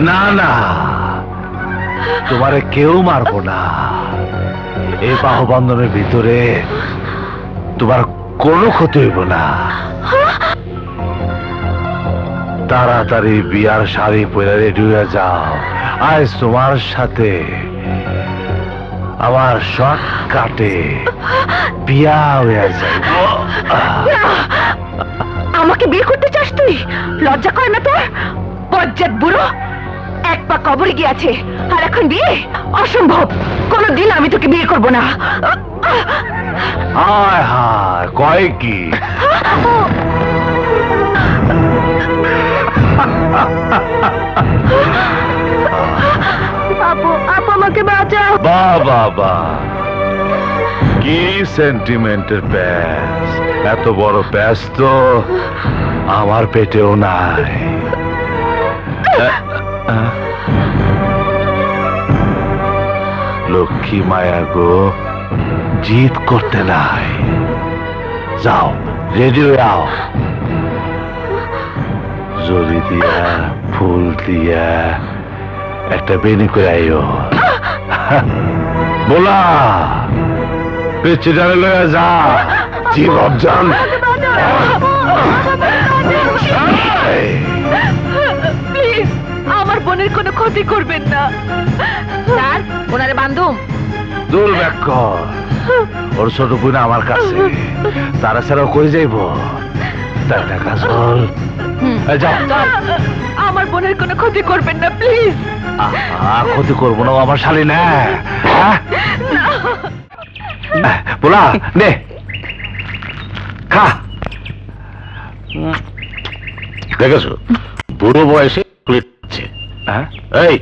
না না, তোমারে কেউ মারবো না। এই বাহুবন্ধনের ভিতরে তোমার কোনো ক্ষতি হইব না। তাড়াতাড়ি বিয়ার শাড়ি পরে রেডি হয়ে যাও। আজ তোমার সাথে আমার শর্টকাটে বিয়া হয়ে যাইব। আমাকে বিয়ে করতে চাস তুই? লজ্জা করে না তোর? বজ্জাত বুড়ো, এক পা কবরে গিয়েছে আর এখন বিয়ে? অসম্ভব, কোনোদিন আমি তোকে বিয়ে করব না। হায় হায়, কয় কি? আপু, আপু আমাকে বাঁচাও। বাহ বাহ বাহ, কি সেন্টিমেন্টের প্যাচ! এত বড় প্যাচ তো আমার পেটেও নাই। লক্ষ্মী মায়া গো, জিদ করতে নাই। যাও, রেডি হয়ে আও। জরি দিয়া ফুল দিয়া একটা বেনি করে আইও। বলা পেছে জানে লয়া যা, জীবন জান। প্লিজ, আমার বোনের কোনো ক্ষতি করবেন না স্যার। ওনারে বান্ধুম দূর ব্যাক কর। ওর ছোট বোন আমার কাছে, তারা ছাড়াও কই যাইব? তার টাকা চল। যাও, আমার বোনের কোনো ক্ষতি করবেন না প্লিজ। ক্ষতি করবো না, আমার শালি না। বলা নে, খা। দেখেছো, বুড়ো বয়সে এই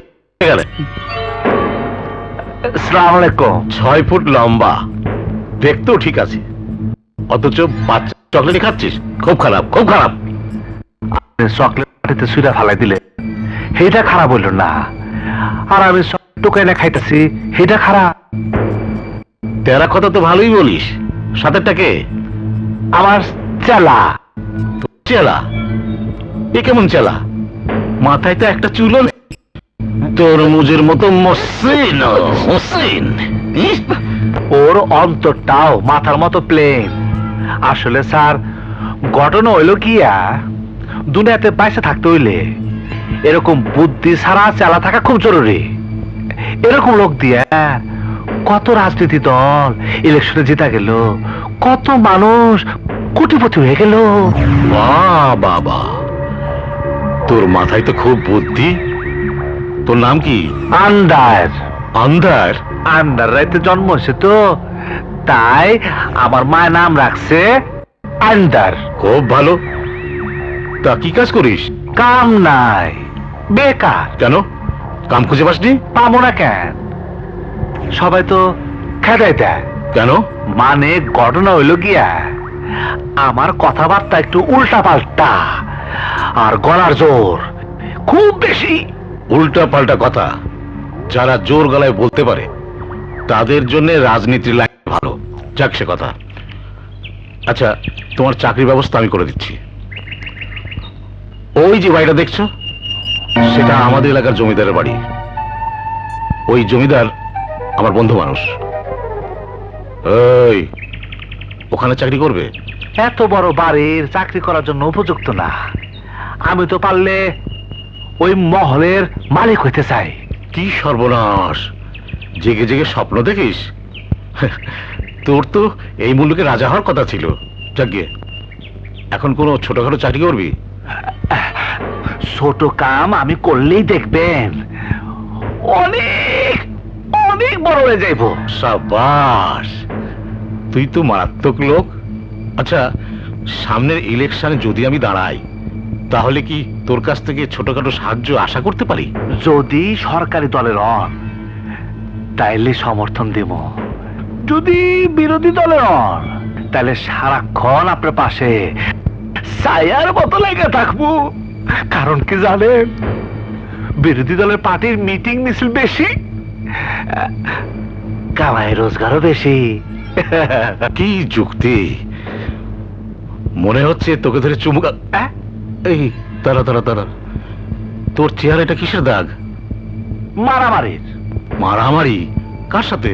আসসালামু আলাইকুম। 6 ফুট লম্বা, দেখতেও ঠিক আছে, অথচ বাচ্চা চকলেট খাচ্ছিস। খুব খারাপ, খুব খারাপ। চকলেট সুইটা ফালাই দিলে সেইটা খারাপ হইল না, আর আমি টোকাই না খাইতেছি সেইটা খারাপ। তেরা কথা তো ভালোই বলিস। সাথেরটাকে আমার চেলা। চেলা? এ কেমন চেলা? মাথায় তো একটা চুলও নেই। তরমুজের মতো মসৃণ মসৃণ। ওর অন্তরটাও মাথার মতো প্লেন। আসলে স্যার, ঘটনা হইল কিয়া, দুনিয়াতে বাইসে থাকতে হইলে এরকম বুদ্ধি ছাড়া চেলা থাকা খুব জরুরি। এরকম লোক দিয়া কত রাজনীতি দল ইলেকশনে জিতা গেল, কত মানুষ কোটিপতি হয়ে গেল। বাহ বাবা, তোর মাথায় তো খুব বুদ্ধি। তোর নাম কি? আন্দার। আন্দার? আন্দার রাইতে জন্ম হয়েছে তো, তাই আমার মায়ের নাম রাখছে আন্দার। খুব ভালো। তা কি কাজ করিস? কাম নাই, বেকার। কেন, কাম খুঁজে পাসনি? পাবো না কেন? সবাই তো খেদাই দেয়। কেন? মানে ঘটনা হইল গিয়া, আমার কথাবার্তা একটু উল্টা পাল্টা, আর গলার জোর খুব বেশি। উল্টা পাল্টা কথা যারা জোর গলায় বলতে পারে তাদের জন্য রাজনীতির লাইন ভালো। যাক সে কথা। আচ্ছা, তোমার চাকরির ব্যবস্থা আমি করে দিচ্ছি। ওই যে বাড়িটা দেখছো, সেটা আমাদের এলাকার জমিদারের বাড়ি। ওই জমিদার আমার বন্ধু মানুষ। এই, ওখানে চাকরি করবে? এত বড় বাড়ির চাকরি করার জন্য উপযুক্ত না। আমি তো পারলে ওই মহলের মালিক হইতে চাই। কি সর্বনাশ! জেগে জেগে স্বপ্ন দেখিস? তোর তো এই মুলুকে রাজা হওয়ার কথা ছিল। যাক গিয়ে, এখন কোনো ছোটখাটো চাকরি করবি? ছোট কাম আমি করলেই দেখবেন অনেক অনেক বড় হয়ে যাইব। সাবাস, তুই তো মারাত্মক লোক। আচ্ছা, সামনের ইলেকশনে যদি আমি দাঁড়াই, তাহলে কি তোর কাছ থেকে ছোটখাটো সাহায্য আশা করতে পারি? যদি সরকারি দলের হন তাইলে সমর্থন দেব, যদি বিরোধী দলের হন তাহলে সারাক্ষণ আপনার পাশে ছায়ার মতো লেগে থাকবো। কারণ কি জানেন, বিরোধী দলের পার্টির মিটিং মিছিল বেশি, কামাই রোজগারও বেশি। কি যুক্তি! মনে হচ্ছে তোকে ধরে চুমুকা। এই, তারা তারা তারা, তোর চেহারা এটা কিসের দাগ? মারামারির। মারামারি? কার সাথে?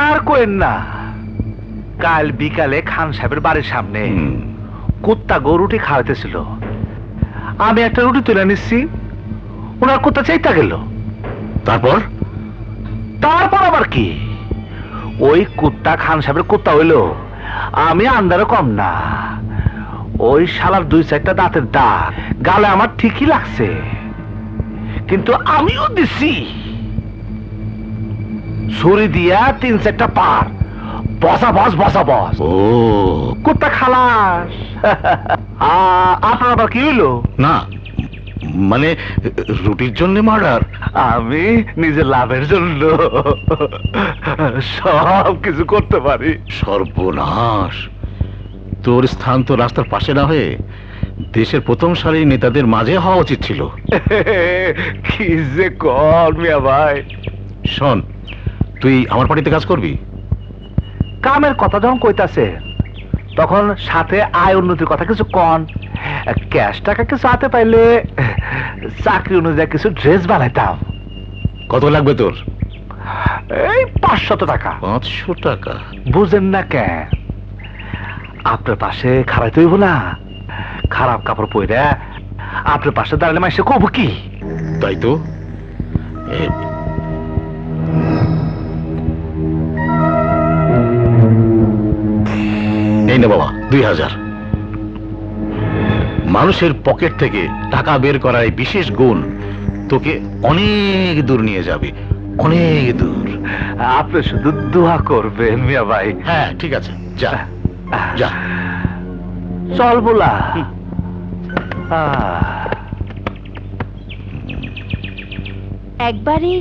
আর কোয়েন না, কাল বিকালে খান সাহেবের বাড়ির সামনে কুত্তা গো রুটি খাওয়াইতেছিল। আমি একটা রুটি তুলে নিচ্ছি, ওনার কুত্তা চাইতে গেল। তারপর? তারপর আবার কি, ওই কুত্তা খান সাহেবের কুত্তা হইল, আমি আন্দারও কম না। ওই শালার 2-4টা দাঁতের দাগ গালে আমার ঠিকই লাগছে, কিন্তু আমিও দিছি ছুরি দিয়া 3-4টা পার। বসা বস বসা বস, ও কুত্তা খালাস। আপনার আবার কি হইলো? না মানে রুটির জন্য মার্ডার? আমি নিজের লাভের জন্য সব কিছু করতে পারি। সর্বনাশ! তোর স্থান তো রাস্তার পাশে না হয়ে দেশের প্রথম সারির নেতাদের মাঝে হওয়া উচিত ছিল। কি যে কর মিয়া ভাই। শোন, তুই আমার পার্টিতে কাজ করবি? কামের কথা যখন কইতাছে তখন সাথে আয় উন্নতির কথা কিছু কন। ক্যাশ টাকা কিছু হাতে পাইলে চাকরি অনুযায়ী কিছু ড্রেস বানাইতাম। কত লাগবে তোর? এই 500 টাকা। 500 টাকা? বুঝেন না কেন? আপনার পাশে খারাপ হইব না, খারাপ কাপড় পরে আপনার পাশে দাঁড়ালে মাসে কব কি? তাই তো। এই না বাবা, 2000। মানুষের পকেট থেকে টাকা বের করার এই বিশেষ গুণ তোকে অনেক দূর নিয়ে যাবে, অনেক দূর। আপনি শুধু দোয়া করবেন মিয়া ভাই। হ্যাঁ ঠিক আছে, যা যা। চল বলা। একবারে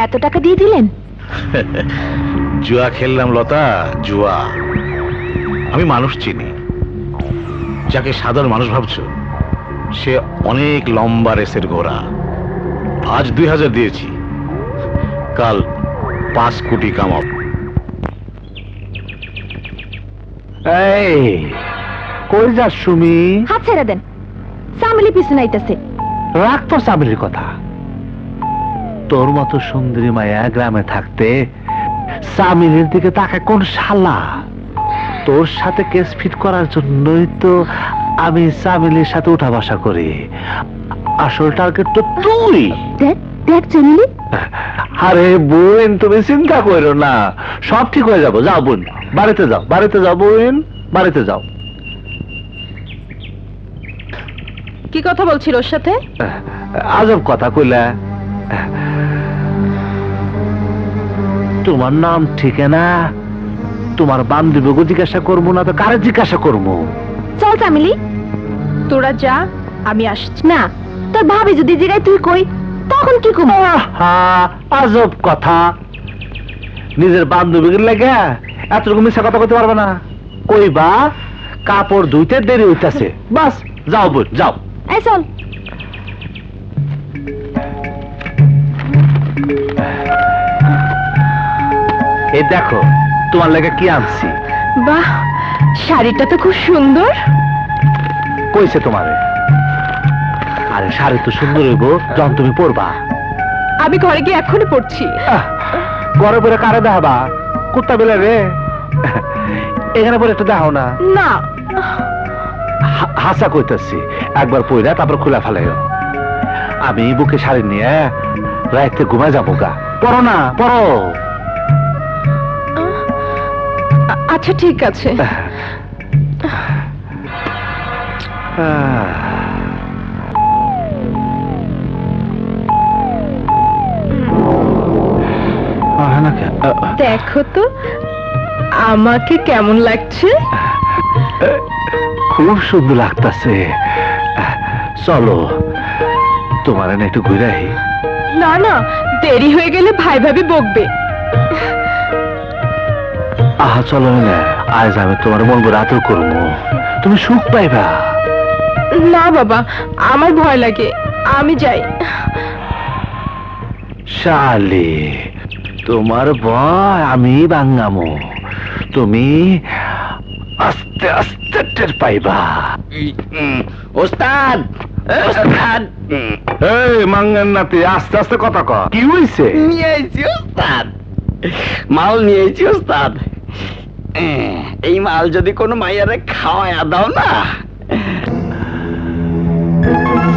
এত টাকা দিয়ে দিলেন? জুয়া খেললাম লতা, জুয়া। আমি মানুষ চিনি, যাকে সাধারণ মানুষ ভাবছো সে অনেক লম্বা রেসের ঘোড়া। আজ 2000 দিয়েছি, কাল 5 কোটি কামাব। এই কই যাস সুমি? হাত ছেড়ে দেন, সামলি পিছনে আইতাছে। রাখ তোর সামিলির কথা। তোর মতো সুন্দরী মায়া গ্রামে থাকতে সামিলের দিকে তাকায় কোন শালা? তোর সাথে কেস ফিট করার জন্যই তো আমি সামিলের সাথে উঠা বসা করি। আসল টার্গেট তো তুই। দেখ দেখ জানিলি। আরে বোন, তুমি চিন্তা করো না, সব ঠিক হয়ে যাবো। যাও বোন, বাড়িতে যাও, বাড়িতে যাও বোন, বাড়িতে যাও। কি কথা বলছিল ওর সাথে? আজব কথা কইলা। তোমার নাম ঠিক না? তোমার বান্ধবীকে জিজ্ঞাসা করবো না তো কারে জিজ্ঞাসা করবো? চল সামিলি, তোরা যা, আমি আসছি। না, তোর ভাবি যদি জিগায় তুই কই, তখন কি করবো? আজব কথা। নিজের বান্ধবীর লেগে এতটুকু মিশা কথা বলতে পারবে না? কইবা কাপড় ধুইতে দেরি হইতাছে, বাস। যাও বোন, যাও। এই চল। এই দেখো তোমার লেগে কি আনছি। বাহ, শাড়িটা তো খুব সুন্দর। কইছে তোমারে? আরে শাড়ি তো সুন্দর হইব যখন তুমি পরবা। আমি ঘরে গিয়ে এখনই পড়ছি। ঘরে পরে কারে দেখাবা? কুত্তা বেলে রে। এখানে পরে একটু দেখাও না। না, হাসা কইতাছি, একবার পইরা তারপর খোলা ফেলাইও। আমি বুকে শাড়ি নিয়ে রাইতে ঘুমায় যাবো গা। পড়ো না, পড়ো। আচ্ছা ঠিক আছে। দেখো তো আমাকে কেমন লাগছে। খুব সুন্দর লাগতাছে। চলো তোমার না একটু ঘুরাই। না না, দেরি হয়ে গেলে ভাই ভাবি বকবে। আহা চলো না, আজ আমি তোমার মন ভরে আদর করবো, তুমি সুখ পাইবা। না বাবা, আমার ভয় লাগে, আমি যাই। শালি, তোমার ভয় আমি বাঙ্গামো, তুমি আস্তে আস্তে টের পাইবা। ওস্তাদ, ওস্তাদ এই মাঙ্গের নাতি আস্তে আস্তে কথা ক কি হইছে নিয়ে আইছি ওস্তাদ, মাল নিয়ে আইছি ওস্তাদ। এই মাল যদি কোনো মাইয়ারে খাওয়ায়া দাও না,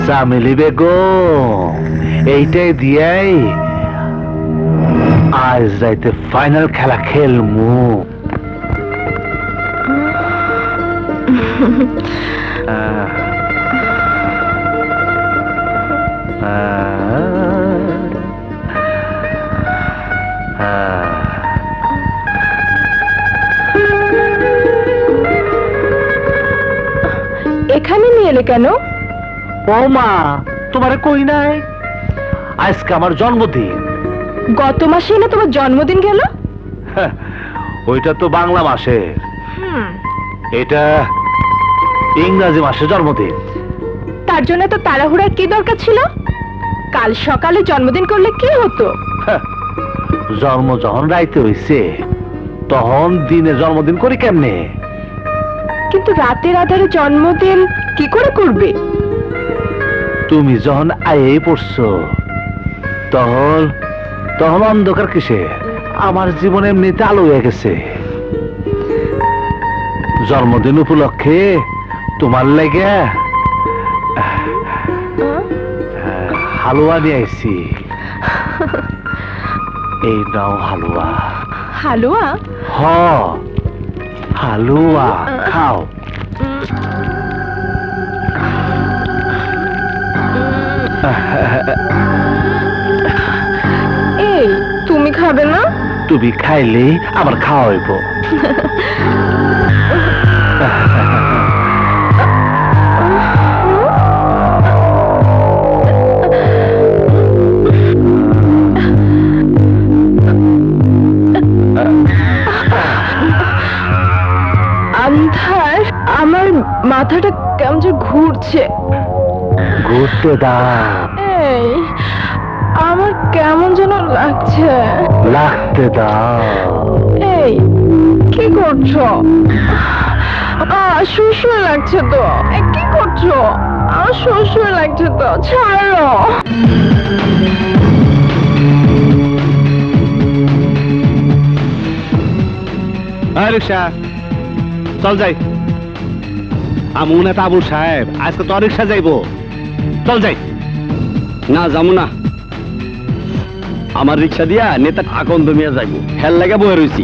চামেলি বেগম এইটাই দিয়াই আজ রাইতে ফাইনাল খেলা খেলমু। এখানে নিয়ে এলে কেন? ও মা, তোমারে কই নাই আজকে আমার জন্মদিন। গত মাসে না তোমার জন্মদিন গেল? ওইটা তো বাংলা মাসের, এটা ইংরাজি মাসে জন্মদিন। তার জন্য তো তাড়াহুড়ার কি দরকার ছিল? কাল সকালে জন্মদিন করলে কি হতো? জন্ম যখন রাইতে হইছে তখন দিনে জন্মদিন করি কেমনে? কিন্তু রাতের আধারে জন্মদিন কি করে করবে? তুমি যখন আইয়ে পড়ছো তখন তখন অন্ধকার কিসে? আমার জীবনে এমনিতে আলো হয়ে গেছে। জন্মদিন উপলক্ষে তোমার লাগে হালুয়া নিয়ে আইছি। এই নাও হালুয়া। হালুয়া? হ, হালুয়া খাও। এই, তুমি খাবে না? তুমি খাইলে আমার খাওয়া হইব। আন্ধার, আমার মাথাটা কেমন যে ঘুরছে। ঘুরতে দাও। এই, আমার কেমন যেন লাগছে। লাগতে দাও। এই, কি করছো? শুশুর লাগছে তো। কি করছো? শুশুর লাগছে তো, ছাড়ো। রিক্সা চল যাই। আমু না তাবুল সাহেব, আজকে তো রিক্সা যাইবো, চল যাই। না যাবো না, আমার রিক্সা দিয়া নেতা আকন্দ মিয়া যাইব, হেল লাগা বয়ে রয়েছি।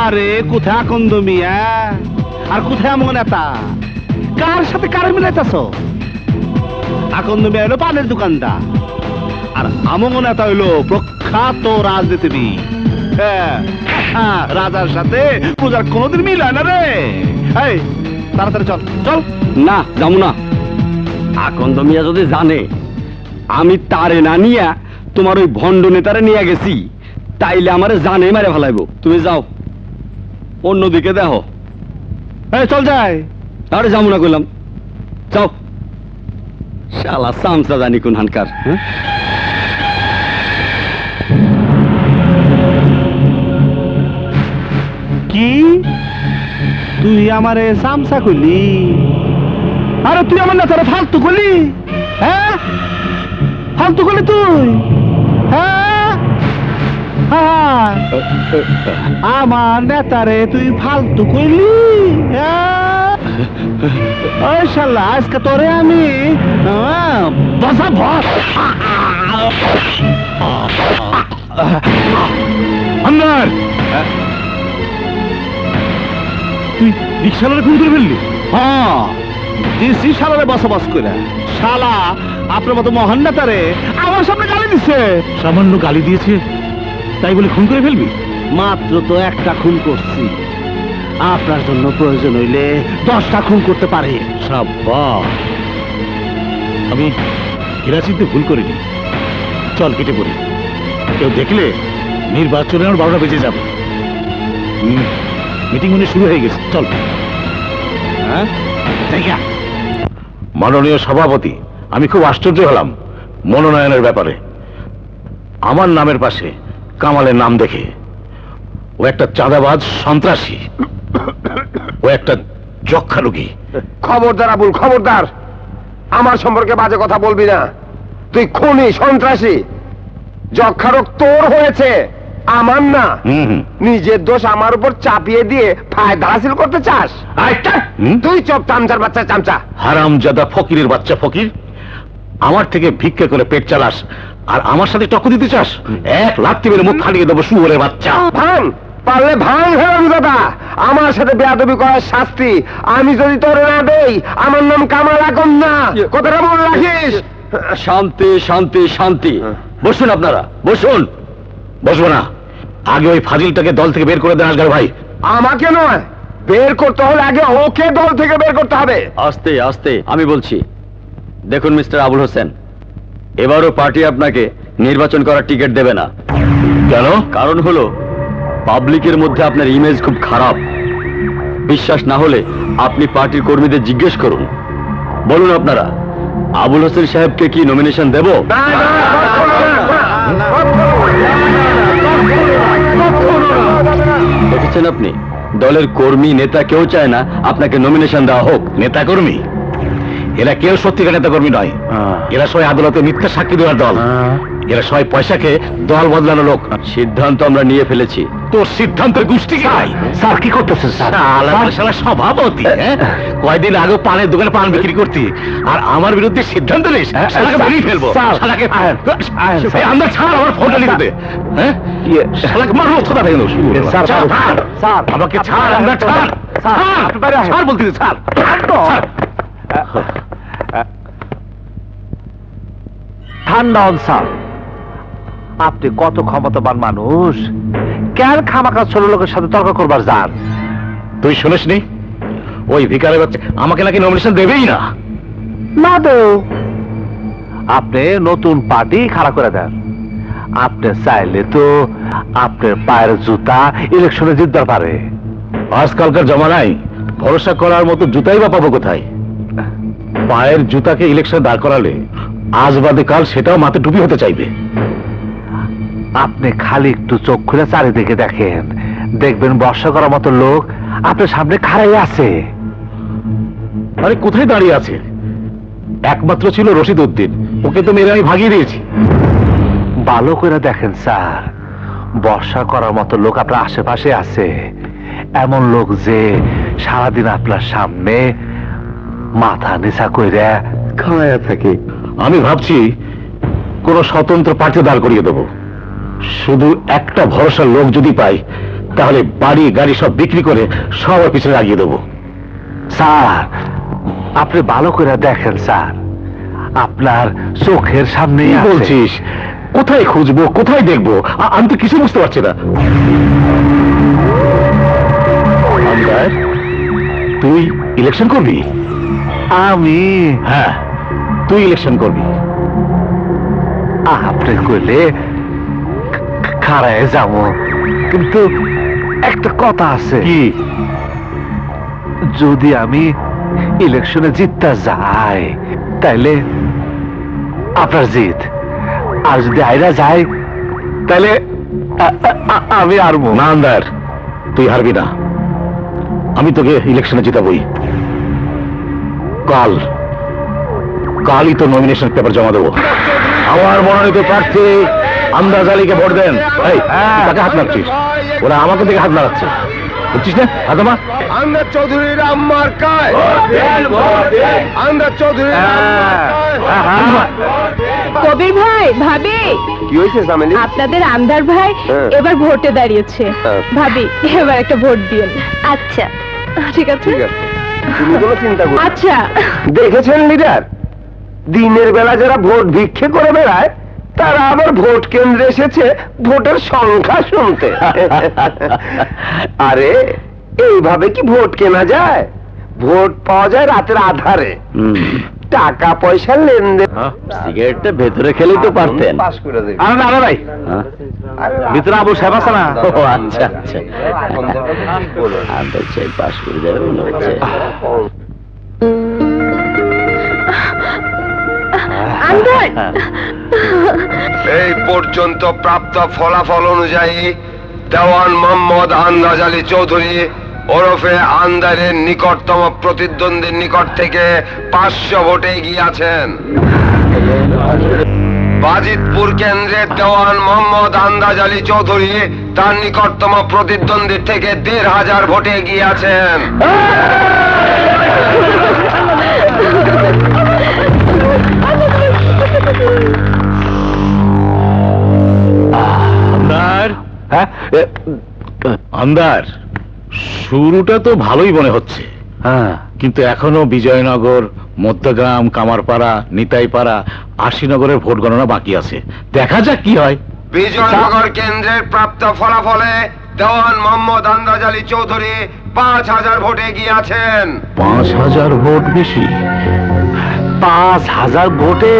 আরে কোথায় আকন্দ মিয়া আর কোথায় আমু নেতা? কার সাথে কার মিলাইতেছ? আকন্দ মিয়া হলো পানের দোকানদার, আর আমু নেতা হইলো প্রখ্যাত রাজনীতিবিদ। রাজার সাথে পূজার কোনোদিন মিল হয় না রে। এই তাড়াতাড়ি চল চল। না যাবো না, আকন্দ মিয়া যদি জানে আমি তারে না নিয়া তোমার ওই ভণ্ড নেতারে নিয়ে গেছি, তাইলে আমারে জানে মারে ফেলাইব। তুমি যাও, অন্যদিকে দেখো। এই চল যাই। আরে যাবো না কইলাম, যাও। শালা সামসা জানি কোন হানকার। কি তুই আমারে সামসা কইলি? আরে তুই আমার নেতারে ফালতু করলি? হ্যাঁ, ফালতু করলি তুই? হ্যাঁ, আমার নেতারে তুই ফালতু কইলি? ওই শালা, আজকে তোরে আমি বসা ভর আন্দার। তুই রিক্সালারে খুন করে ফেললি? হ্যাঁ, দিছি শালারে বসবাস করে। শালা আপনার মতো মহান নেতারে আমার সামনে গালি দিচ্ছে। সামান্য গালি দিয়েছে তাই বলে খুন করে ফেলবি? মাত্র তো একটা খুন করছি, আপনার জন্য প্রয়োজন হইলে 10টা খুন করতে পারে। সাব্বাস, আমি হীরা চিনতে ভুল করিনি। চল কেটে পড়ি, কেউ দেখলে নির্বাচনে আমার 12টা বেজে যাবে। মিটিং মনে শুরু হয়ে গেছে, চল। হ্যাঁ, মাননীয় সভাপতি, আমি খুব আশ্চর্য হলাম মনোনয়নের ব্যাপারে। আমার নামের পাশে কামালের নাম দেখে ও একটা চাঁদাবাজ, সন্ত্রাসী, ও একটা যক্ষা রোগী। খবরদার আবুল, খবরদার। আমার সম্পর্কে বাজে কথা বলবি না। তুই খুনি, সন্ত্রাসী। যক্ষারোগ তোর হয়েছে, আমার না। নিজের দোষ আমার উপর চাপিয়ে দিয়ে ফায়দা হাসিল করতে চাস? তুই চপ, চামচার বাচ্চা চামচা। হারামজাদা ফকিরের বাচ্চা ফকির, আমার থেকে ভিক্ষা করে পেট চালাস আর আমার সাথে টক্কর দিতে চাস? এক লাথি মেরে মুখ ফাটিয়ে দেবো শুয়োরের বাচ্চা। ভাঙ, পারলে ভাঙ। হারামজাদা, আমার সাথে বেয়াদবি করার শাস্তি আমি যদি তোরে না দেই, আমার নাম কামাল আকন্দ না। কথাটা মনে রাখিস। শান্তি শান্তি শান্তি। বসুন আপনারা, বসুন। বসবো না, আগে ওই ফাজিলটাকে দল থেকে বের করে দেন আসগার ভাই। আমাকে নয়, বের করতে হলে আগে ওকে দল থেকে বের করতে হবে। আস্তে আস্তে, আমি বলছি। দেখুন মিস্টার আবুল হোসেন, এবারও পার্টি আপনাকে নির্বাচন করার টিকিট দেবে না। কেন? কারণ হলো পাবলিকের মধ্যে আপনার ইমেজ খুব খারাপ। বিশ্বাস না হলে আপনি পার্টির কর্মীদের জিজ্ঞেস করুন। বলুন আপনারা, আবুল হোসেন সাহেবকে কি নমিনেশন দেব? না, না, দেখেছেন আপনি, দলের কর্মী নেতা কেউ চায় না আপনাকে নমিনেশন দেওয়া হোক। নেতা কর্মী? এরা কেউ সত্যিকার নেতা কর্মী নয়। এরা সবাই আদালতে মিথ্যা সাক্ষী দেওয়ার দল। এরা সবাই পয়সা খেয়ে দল বদলানো লোক। সিদ্ধান্ত আমরা নিয়ে ফেলেছি। তোর সিদ্ধান্তের গোষ্ঠী খাই। স্যার কি করতেছেন স্যার? শালা সভাপতি, কয়দিন আগে পানের দোকানে পান বিক্রি করতি, আর আমার বিরুদ্ধে সিদ্ধান্ত নিস? শালাকে বেরিয়ে ফেলবো। শালাকে এই আমরা ছাড়, আমার ফোনটা নিতে দে। হ্যাঁ, শালাকে মারবো থোড়া ভেঙে দেবো। স্যার, স্যার আমাকে ছাড়, আমরা ছাড়। ছাড় বলতেছি, ছাড়। ঠান্ডা হন স্যার, আপনি কত ক্ষমতাবান মানুষ, কেন খামাখা ছোট লোকের সাথে তর্ক করবার যান? তুই শুনিসনি? ওই ভিকারের বাচ্চা আমাকে নাকি নমিনেশন দেবেই না। না তো, আপনি নতুন পার্টি খাড়া করে দেন। আপনি চাইলে তো আপনার পায়ের জুতা ইলেকশনে জিততে পারে। আজকালকার জমানায় ভরসা করার মতো জুতাই বা পাবো কোথায়? পায়ের জুতাকে ইলেকশনে দাঁড় করালে আজ বাদে কাল সেটাও মাথা টুপি হতে চাইবে। আপনি খালি একটু চোখ খুলে চারিদিকে দেখেন, দেখবেন বর্ষা করার মতো লোক আপনার সামনে খাড়াই আছে। আরে কোথায় দাঁড়িয়ে আছে? একমাত্র ছিল রশিদ উদ্দিন, ওকে তো মেরে আমি ভাগিয়ে দিয়েছি। ভালো করে দেখেন স্যার, বর্ষা করার মতো লোক আপনার আশেপাশে আছে। এমন লোক যে সারাদিন আপনার সামনে মাথা নিচা কইরা খাওয়া থাকে। আমি ভাবছি কোন স্বতন্ত্র প্রার্থী দাঁড় করিয়ে দেবো। শুধু একটা ভরসার লোক যদি পাই, তাহলে বাড়ি গাড়ি সব বিক্রি করে সবার পিছনে লাগিয়ে দেবো। স্যার আপনি ভালো করে দেখেন স্যার, আপনার চোখের সামনে বলছিস? কোথায় খুঁজবো, কোথায় দেখবো? আমি তো কিছু বুঝতে পারছি না। তুই ইলেকশন করবি? আমি? হ্যাঁ, তুই ইলেকশন করবি। আপনি কইলে খাড়ায় যাবো, কিন্তু একটা কথা আছে। কি? যদি আমি ইলেকশনে জিততে যাই তাইলে আপনার জিত, আর যদি আইরা যাই তাহলে আমি হারবো। না আন্দার, তুই হারবি না। আমি তোকে ইলেকশনে জিতাবই। কালই তো নমিনেশন পেপার জমা দেবো। আমার মনোনীত প্রার্থী আন্দাজ আলীকে ভোট দেন। এই, তুই কাকে হাত নাড়ছিস? ওরা আমাকে দেখে হাত নাড়াচ্ছে, বুঝছিস না? হাত নামা। আন্দাজ চৌধুরীর আম্মার কায়, আন্দাজ চৌধুরীর কবির ভাই, ভাবি, কি হয়েছে জামেলি? আপনাদের আমদার ভাই হ্যাঁ। এবার ভোটে দাঁড়িয়েছে। হ্যাঁ। ভাবি, এবার একটা ভোট দিন। আচ্ছা, ঠিক আছে। ঠিক আছে, তুমি কোনো চিন্তা করো না। আচ্ছা। দেখেছেন লিডার, দিনের বেলা যারা ভোট ভিক্ষে করে বেড়ায়, তারা আবার ভোট কেন্দ্রে এসেছে ভোটের সংখ্যা শুনতে। আরে এইভাবে কি ভোট কেনা যায়? ভোট পাওয়া যায় রাতের আধারে, টাকা পয়সার লেনদেন। সিগারেটটা ভেতরে খেলেই তো পারতেন। পাস করে দেবে। আরে না ভাই, হ্যাঁ? ভিতরে আবু সাহেব আছে না? ও আচ্ছা আচ্ছা, আন্দাজ চাই পাস করে যাবে মনে হচ্ছে। আমদার, এই পর্যন্ত প্রাপ্ত ফলাফল অনুযায়ী দেওয়ান মোহাম্মদ আন্দাজ আলী চৌধুরী ওরফে আন্দারের নিকটতম প্রতিদ্বন্দ্বীর নিকট থেকে 500 ভোটে এগিয়ে আছেন। বাজিতপুর কেন্দ্রের দেওয়ান মোহাম্মদ আন্দাজ আলী চৌধুরী তার নিকটতম প্রতিদ্বন্দ্বীর থেকে 1500 ভোটে এগিয়ে আছেন। আন্দার, হ্যাঁ আন্দার, শুরুটা তো ভালোই মনে হচ্ছে, হ্যাঁ কিন্তু এখনো বিজয়নগর, মধ্যগ্রাম, কামারপাড়া, নিতাইপাড়া, আশিনগরের ভোট গণনা বাকি আছে। দেখা যাক কি হয়। বিজয়নগর কেন্দ্রের প্রাপ্ত ফলাফলে দেওয়ান মোহাম্মদ আন্দাজ আলী চৌধুরী 5000 ভোটে এগিয়ে আছেন। 5000 ভোট বেশি। 5000 ভোটে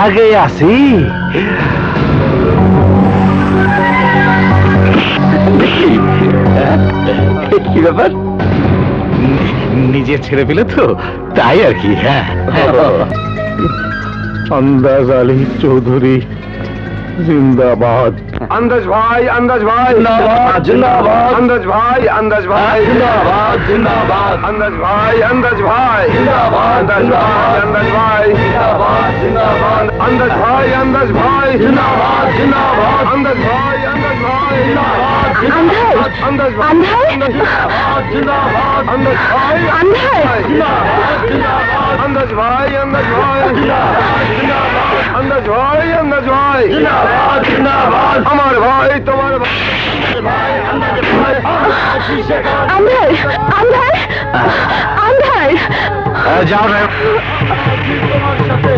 আগে আছি। কি ব্যাপার? নিজের ছেড়ে পেলে তো, তাই আর কি। হ্যাঁ, আন্দাজ আলী চৌধুরী জিন্দাবাদ। আন্দাজ ভাই, আন্দাজ ভাই, জিন্দাবাদ, জিন্দাবাদ। আন্দাজ ভাই, আন্দাজ ভাই, জিন্দাবাদ, জিন্দাবাদ। আন্দাজ ভাই, আন্দাজ ভাই, জিন্দাবাদ, আন্দাজ ভাই, আন্দাজ ভাই, জিন্দাবাদ, জিন্দাবাদ। আন্দাজ ভাই, আন্দাজ ভাই, জিন্দাবাদ, জিন্দাবাদ। আন্দাজ ভাই, আন্দাজ ভাই, জিন্দাবাদ, জিন্দাবাদ। আন্দাজ ভাই, আন্ধার? জিন্দাবাদ, জিন্দাবাদ। আন্দাজ ভাই, আন্ধার? জিন্দাবাদ, জিন্দাবাদ। আন্দাজ ভাই, আন্দাজ ভাই, জিন্দাবাদ, জিন্দাবাদ। আন্দাজ ভাই, আন্দাজ ভাই, জিন্দাবাদ, জিন্দাবাদ। আমার ভাই, তোমার ভাই। ভাই, আন্দাজ ভাই, শীর্ষে কর। আন্ধার আন্ধার আন্ধার যাও রে। তোমার সাথে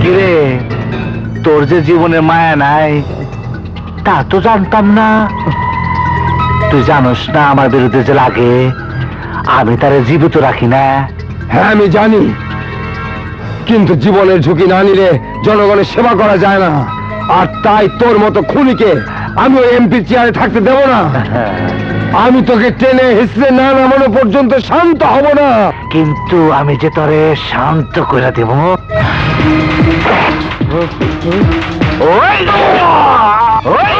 কিরে, তোর যে জীবনে মায়া নাই তা তো জানতাম না। তুই জানোস না আমার বিরুদ্ধে যে লাগে আমি তারে জীবিত রাখি না। হ্যাঁ আমি জানি, কিন্তু জীবনের ঝুঁকি না নিলে জনগণের সেবা করা যায় না। আর তাই তোর মতো খুনিকে আমি ওই এমপি চেয়ারে থাকতে দেব না। আমি তোকে টেনে হিসড়ে না নামানো পর্যন্ত শান্ত হব না। কিন্তু আমি যে তোরে শান্ত করে দেব। ওই! ওই!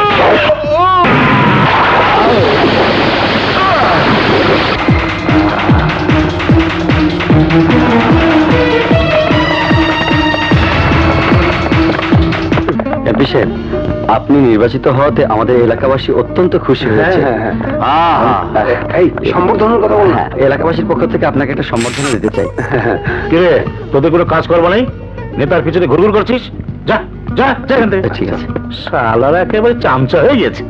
অভিষেক, আপনি নির্বাচিত হওয়াতে আমাদের এলাকাবাসী অত্যন্ত খুশি হয়েছে। এই সম্বর্ধনার কথা বল না। হ্যাঁ, এলাকাবাসীর পক্ষ থেকে আপনাকে একটা সম্বর্ধনা দিতে চাই। কিরে, তোদের কোনো কাজ করবো নাই? নেতার পিছনে ঘুরঘুর করছিস? যা যা যা এখান থেকে। ঠিক আছে। শালারা একেবারে চামচা হয়ে গেছে।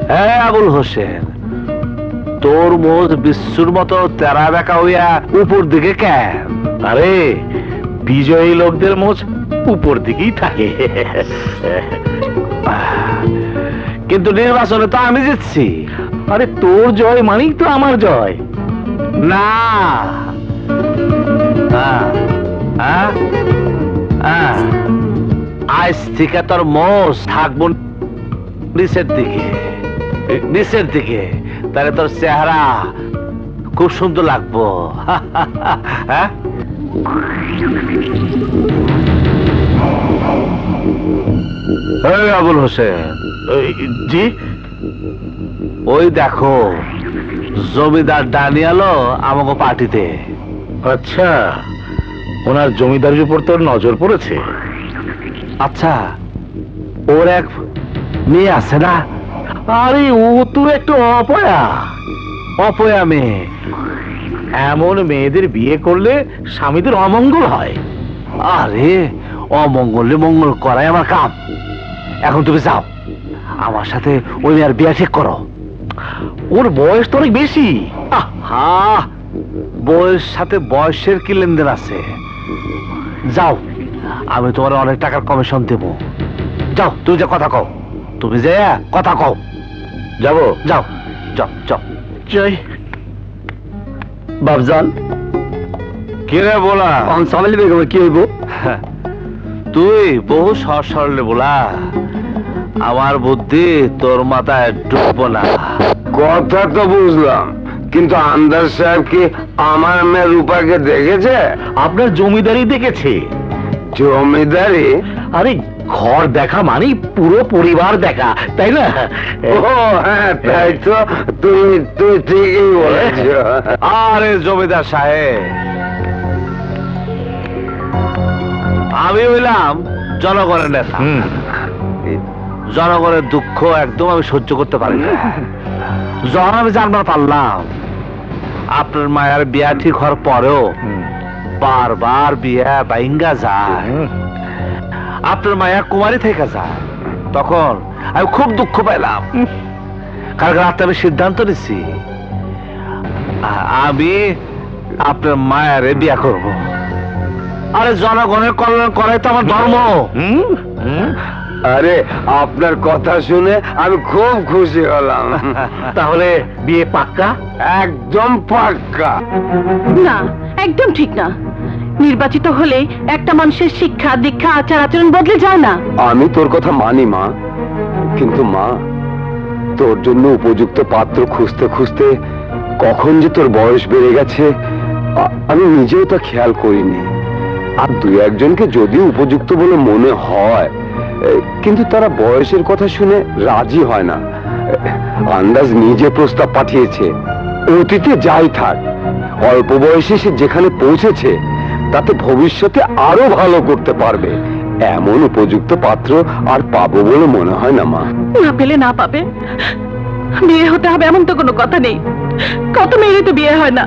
হ্যাঁ আবুল হোসেন, তোর মোজ বিশ্বর মতো তেরা বেকা হইয়া উপর দিকে কেন? আরে বিজয়ী লোকদের মোচ উপর দিকেই থাকে। কিন্তু নির্বাচনে তো আমি জিতছি। আরে তোর জয় মানেই তো আমার জয়। না, আজ থেকে তোর মোষ থাকবো নিচের দিকে, নিচের দিকে। তাহলে তোর চেহারা খুব সুন্দর লাগবো। হ্যাঁ, এই আবুল হোসেন, জি, ওই দেখো জমিদার ডানিয়ালো আমাকে পার্টিতে। আচ্ছা, ওনার জমিদারির উপর তোর নজর পড়েছে? আচ্ছা, ওর এক মেয়ে আছে না? আরে ও তো একটু অপয়া। অপয়া মেয়ে। এমন মেয়েদের বিয়ে করলে স্বামীদের অমঙ্গল হয়। আরে অমঙ্গলে মঙ্গল করাই আমার কাম। এখন তুমি যাও, আমার সাথে ওই মেয়ের বিয়ে ঠিক করো। ওর বয়স তো অনেক বেশি। আহা, বয়স সাথে বয়সের কি লেনদেন আছে? যাও, আমি তোমার অনেক টাকার কমিশন দেব। যাও, তুমি যে কথা কও, তুমি যে কথা কও। যাবো? যাও যাও যাও। জয় বাবজান, কিরে বলা, সামিল বেগমের কি হইব? তুই বহু সরলে বলা, আমার বুদ্ধি তোর মাথায় ঢুকবো না। কথা তো বুঝলাম, কিন্তু আন্দাজ সাহেব কি আমার মেয়ে রূপাকে দেখেছে? আপনার জমিদারি দেখেছে। জমিদারি? আরে ঘর দেখা মানে পুরো পরিবার দেখা, তাই না? ও হ্যাঁ, তাই তো। তুমি তুই ঠিকই বলেছ। আরে জমিদার সাহেব, আমি হইলাম জনগণের নেতা। হুম। জনগণের দুঃখ একদম আমি সহ্য করতে পারি না। যখন আমি জানবার পারলাম আপনার মায়ের বিয়া ঠিক হওয়ার পরেও বারবার বিয়া বাইঙ্গা যায়, আপনার মায়া কুমারী থেকে যায়, তখন আমি খুব দুঃখ পাইলাম। কালকে রাতে আমি সিদ্ধান্ত নিছি আমি আপনার মায়ের বিয়া করব। আরে জনগণের কল্যাণ করাই তো আমার ধর্ম। আরে আপনার কথা শুনে আমি খুব খুশি হলাম। তাহলে বিয়ে পাক্কা? একদম পাক্কা। না, একদম ঠিক না। নির্বাচিত হলে একটা মানুষের শিক্ষা দীক্ষা আচার আচরণ বদলে যায় না। আমি তোর কথা মানি মা, কিন্তু মা, তোর জন্য উপযুক্ত পাত্র খুঁজতে খুঁজতে কখন যে তোর বয়স বেড়ে গেছে আমি নিজেও তা খেয়াল করিনি। আর দুই একজনকে যদিও উপযুক্ত বলে মনে হয়, কিন্তু তারা বয়সের কথা শুনে রাজি হয় না। আন্দাজ নিজে প্রস্তাব পাঠিয়েছে। অতীতে যাই থাক, অল্প বয়সে সে যেখানে পৌঁছেছে তাতে ভবিষ্যতে আরো ভালো করতে পারবে। এমন উপযুক্ত পাত্র আর পাবো বলে মনে হয় না মা। না পেলে না পাবে, বিয়ে হতে হবে এমন তো কোনো কথা নেই। কত মেয়েরই তো বিয়ে হয় না,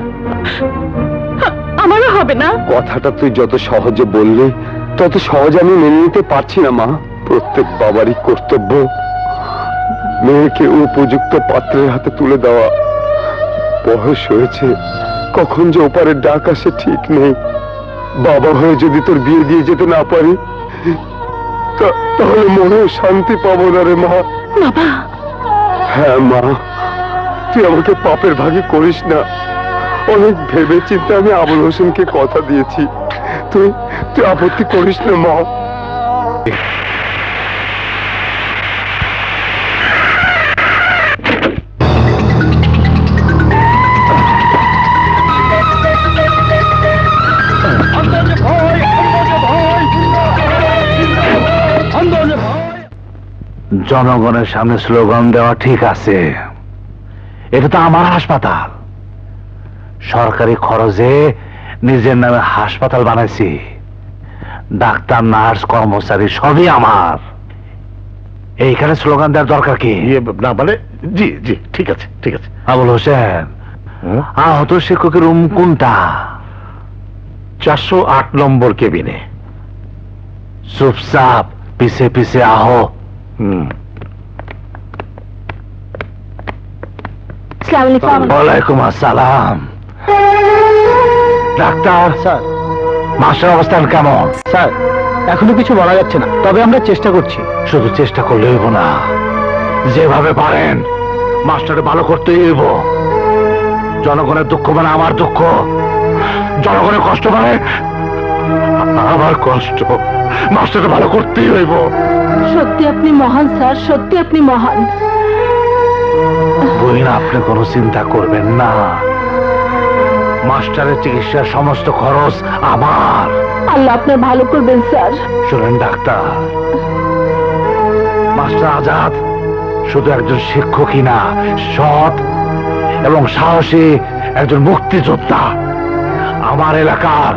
আমারও হবে না। কথাটা তুই যত সহজে বললি তত সহজে আমি মেনে নিতে পারছি না মা। প্রত্যেক বাবারই কর্তব্য মেয়েকে উপযুক্ত পাত্রের হাতে তুলে দেওয়া। বয়স হয়েছে, কখন যে ওপারের ডাক আসে ঠিক নেই। বাবা হয়ে যদি তোর বিয়ে দিয়ে যেতে না পারি তাহলে মনে শান্তি পাবো না রে মা। বাবা, হ্যাঁ মা, তুই আমাকে পাপের ভাগে করিস না। অনেক ভেবে চিন্তে আমি আবুল হোসেনকে কথা দিয়েছি। তুই তুই আপত্তি করিস না মা। জনগণের সামনে স্লোগান দেওয়া ঠিক আছে, এটা তো আমার হাসপাতাল। সরকারি খরচে নিজের নামে হাসপাতাল বানাইছি। ডাক্তার নার্স কর্মচারী সবই আমার। এইখানে স্লোগান দেওয়ার দরকার কি? না মানে, জি জি, ঠিক আছে ঠিক আছে। আবুল হোসেন, আহত শিক্ষকের রুম কোনটা? 408 নম্বর কেবিনে। চুপচাপ পিছে পিছে আহো। ওয়ালাইকুম আসসালাম। ডাক্তার স্যার, মাস্টার অবস্থান কেমন? স্যার এখনো কিছু বলা যাচ্ছে না, তবে আমরা চেষ্টা করছি। শুধু চেষ্টা করলে হইব না, যেভাবে পারেন মাস্টারে ভালো করতেই হইব। জনগণের দুঃখ মানে আমার দুঃখ, জনগণের কষ্ট মানে আমার কষ্ট। মাস্টারে ভালো করতেই হইব। সত্যি আপনি মহান স্যার, সত্যি আপনি মহান। বইন, আপনি কোনো চিন্তা করবেন না। মাস্টারের চিকিৎসার সমস্ত খরচ আমার। আল্লাহ আপনার ভালো করবেন স্যার। শুনেন ডাক্তার, মাস্টার আজাদ শুধু একজন শিক্ষকই না, সৎ এবং সাহসী একজন মুক্তিযোদ্ধা। আমার এলাকার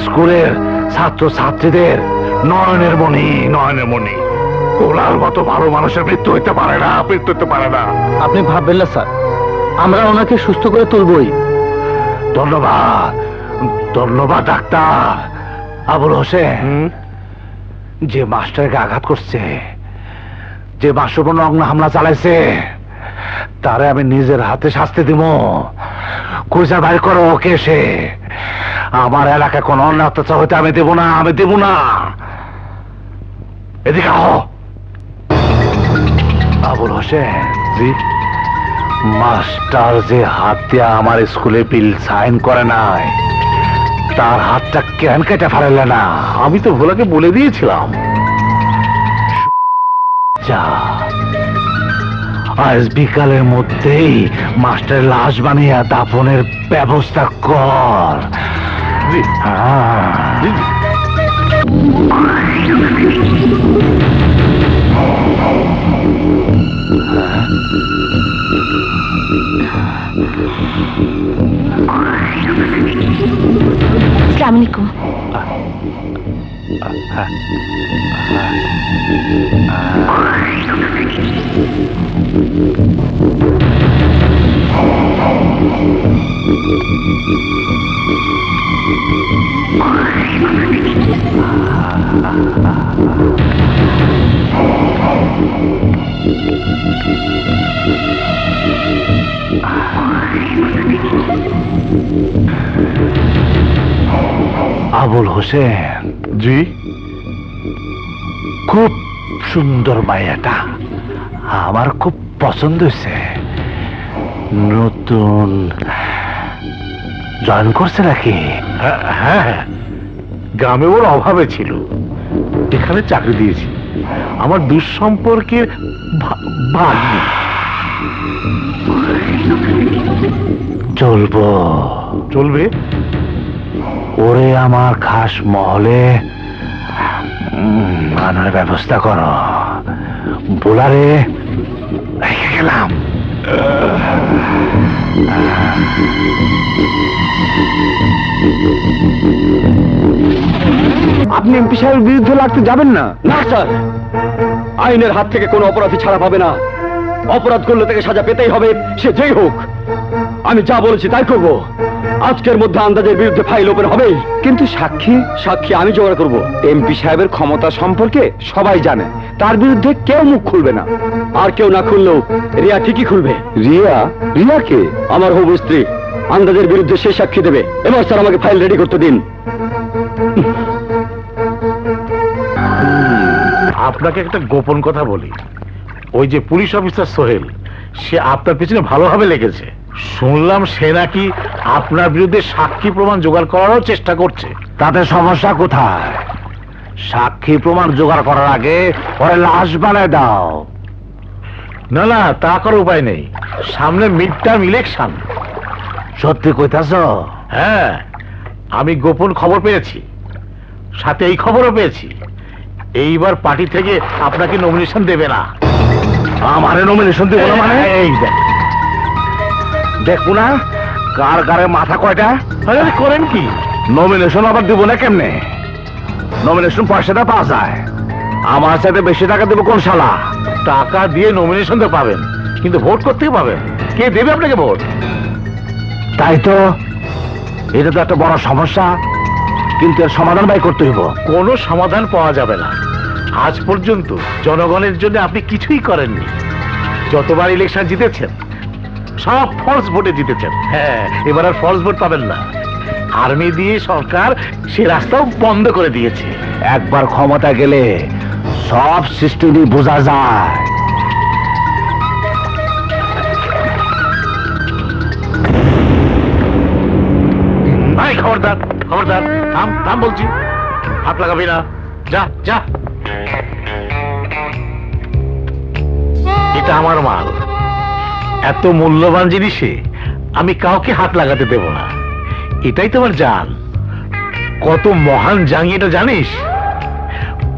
স্কুলের ছাত্র ছাত্রীদের নয়নের মণি, নয়নের মণি। ওনার মতো ভালো মানুষের মৃত্যু হইতে পারে না, মৃত্যু হইতে পারে না। আপনি ভাববেন না স্যার, আমরা ওনাকে সুস্থ করে তুলবই। ধন্যবাদ, ধন্যবাদ ডাক্তার। আবুল হোসেন, যে মাস্টারকে আঘাত করছে, যে বাসবন অগ্ন হামলা চালাইছে, তারে আমি নিজের হাতে শাস্তি দিব। খুঁজে বাইর করো কে সে। আমার এলাকায় কোন অন্যায় অত্যাচার হইতে আমি দেব না, আমি দেব না। এদিকে আহ। আবুল হোসেন, মাস্টার যে হাত দিয়ে আমার স্কুলে বিল সাইন করে নাই, তার হাতটা কেন কেটে ফেলালে না? আমি তো ভোলাকে বলে দিয়েছিলাম। যা, আজ বিকালের মধ্যেই মাস্টার লাশ বানিয়ে দাফনের ব্যবস্থা কর। হ্যাঁ। আসসালামু আলাইকুম। আবুল হোসেন, জি, খুব সুন্দর মাইয়াটা, আমার খুব পছন্দ হয়েছে। নতুন জয়েন করছে নাকি? হ্যাঁ, গ্রামে ওর অভাবে ছিল, এখানে চাকরি দিয়েছি। আমার দুঃসম্পর্কের ভাগ্নি। চলবো, চলবে। ওরে আমার খাস মহলে আনার ব্যবস্থা করো। বোলারে রেখে গেলাম। আপনি এমপি সাহেবের বিরুদ্ধে লাগতে যাবেন না? না স্যার, আইনের হাত থেকে কোনো অপরাধী ছাড়া পাবে না। অপরাধ করলে তাকে সাজা পেতেই হবে, সে যেই হোক। আমি যা বলেছি তাই করব। আজকের মধ্যে আন্দাজের বিরুদ্ধে ফাইল ওপেন হবে। কিন্তু সাক্ষী? সাক্ষী আমি জোগাড় করব। এমপি সাহেবের ক্ষমতা সম্পর্কে সবাই জানে, তার বিরুদ্ধে কেউ মুখ খুলবে না। আর কেউ না খুললেও রিয়া ঠিকই খুলবে। রিয়া? রিয়া কে? আমার হবু স্ত্রী। আন্দাজের বিরুদ্ধে সে সাক্ষী দেবে। এবার স্যার আমাকে ফাইল রেডি করতে দিন। আপনাকে একটা গোপন কথা বলি, ওই যে পুলিশ অফিসার সোহেল, সে আপনার পিছনে ভালোভাবে লেগেছে। শুনলাম সে নাকি আপনার বিরুদ্ধে সাক্ষী প্রমাণ জোগাড় করারও চেষ্টা করছে। তাতে সমস্যা কোথায়? সাক্ষী প্রমাণ জোগাড় করার আগে ওরে লাশ বানায় দাও। না না, তা করার উপায় নেই। সামনে মিড টার্ম ইলেকশন। সত্যি কইতাছ? হ্যাঁ, আমি গোপন খবর পেয়েছি, সাথে এই খবরও পেয়েছি, এইবার পার্টি থেকে আপনাকে নমিনেশন দেবে না। আমারে নমিনেশন দেবো না মানে? এই দেখ, দেখবো না কার কারে মাথা কয়টা? আরে করেন কি? নমিনেশন আবার দিব না কেমনে? নমিনেশন পয়সাটা পাওয়া যায়, আমার সাথে বেশি টাকা দেবো কোন শালা? টাকা দিয়ে নমিনেশন তো পাবেন, কিন্তু ভোট করতে পাবেন। কে দেবে আপনাকে ভোট? তাই তো, এটা তো একটা বড় সমস্যা, কিন্তু এর সমাধান বাই করতে হইব। কোনো সমাধান পাওয়া যাবে না। আজ পর্যন্ত জনগণের জন্য আপনি কিছুই করেননি। যতবার ইলেকশন জিতেছেন সব ফলস ভোটে জিতেছেন। হ্যাঁ, এবার আর ফলস ভোট পাবেন না। আর্মি দিয়ে সরকার সে রাস্তাও বন্ধ করে দিয়েছে। একবার ক্ষমতা গেলে সব সিস্টেম বোঝা যায়। ভাই খবরদার, খবরদার, থাম থাম বলছি, হাত লাগাবি না। যা যা, এটা আমার মাল। এত মূল্যবান জিনিসে আমি কাউকে হাত লাগাতে দেব না। এটাই তোমার জান। কত মহান জাঙ্গি এটা জানিস?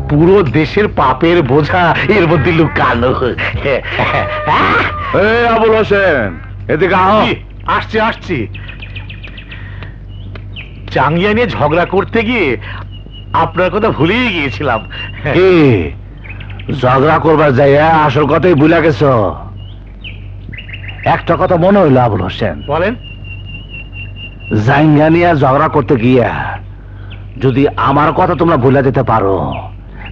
পুরো দেশের পাপের বোঝা এর মধ্যে লুকানো। আবুল হোসেন, এদিকে আহ। আসছি আসছি। জাঙ্গিয়া নিয়ে ঝগড়া করতে গিয়ে আপনার কথা ভুলেই গিয়েছিলাম। কি ঝগড়া করবার যাইয়া আসল কথাই ভুলে গেছ? একটা কথা মনে হইলো আবুল হোসেন, বলেন। জাঙ্গা নিয়ে ঝগড়া করতে গিয়া যদি আমার কথা তোমরা ভুলে যেতে পারো,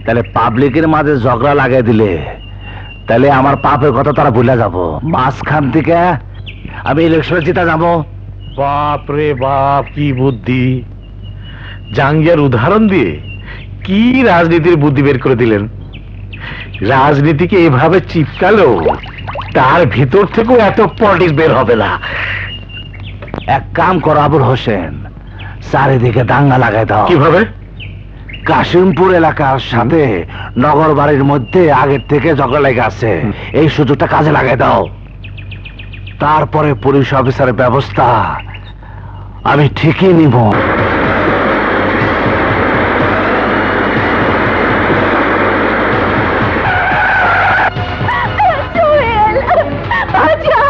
তাহলে পাবলিকের মাঝে ঝগড়া লাগাই দিলে তাহলে আমার পাপের কথা তারা ভুলে যাব। মাঝখান থেকে আমি ইলেকশনে জিতা যাবো। বাপ রে বাপ, কি বুদ্ধি! জাঙ্গিয়ার উদাহরণ দিয়ে কি রাজনীতির বুদ্ধি বের করে দিলেন। রাজনীতিকে এভাবে চিপকালো তার ভিতর থেকেও এত পলিটিক্স বের হবে না। এক কাম করো আবুল হোসেন, চারিদিকে দাঙ্গা লাগাই দাও। কিভাবে? কাশিমপুর এলাকার সাথে নগর বাড়ির মধ্যে আগের থেকে ঝগড়া লেগে আছে। এই সুযোগটা কাজে লাগাই দাও, তারপরে পুলিশ অফিসারের ব্যবস্থা আমি ঠিকই নিব। সোহেল, বাঁচাও।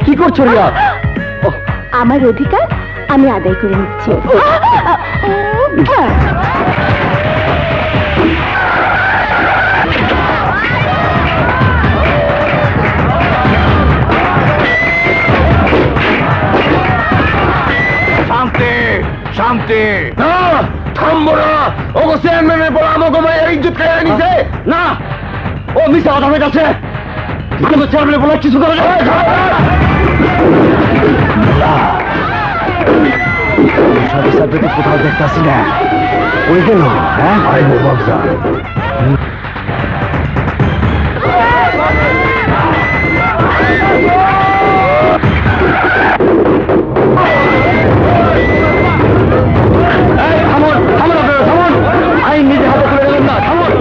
কি করছো রিয়া? আমার অধিকার আমি আদায় করে নিচ্ছি। শান্তি শান্তি। থামবো না। ওগো চেয়ারম্যানের বড় আমাকে মায়ের ইজ্জত কেড়ে নিছে। না, ও মিথ্যা কথা বলছে। আমি তো চেয়ারম্যানের বলে কিছু করে অফিসারদের কোথাও দেখতেছি না, ওই গেল। হ্যাঁ আইন নিজে হাতে তুলে নেবেন না। থামুন।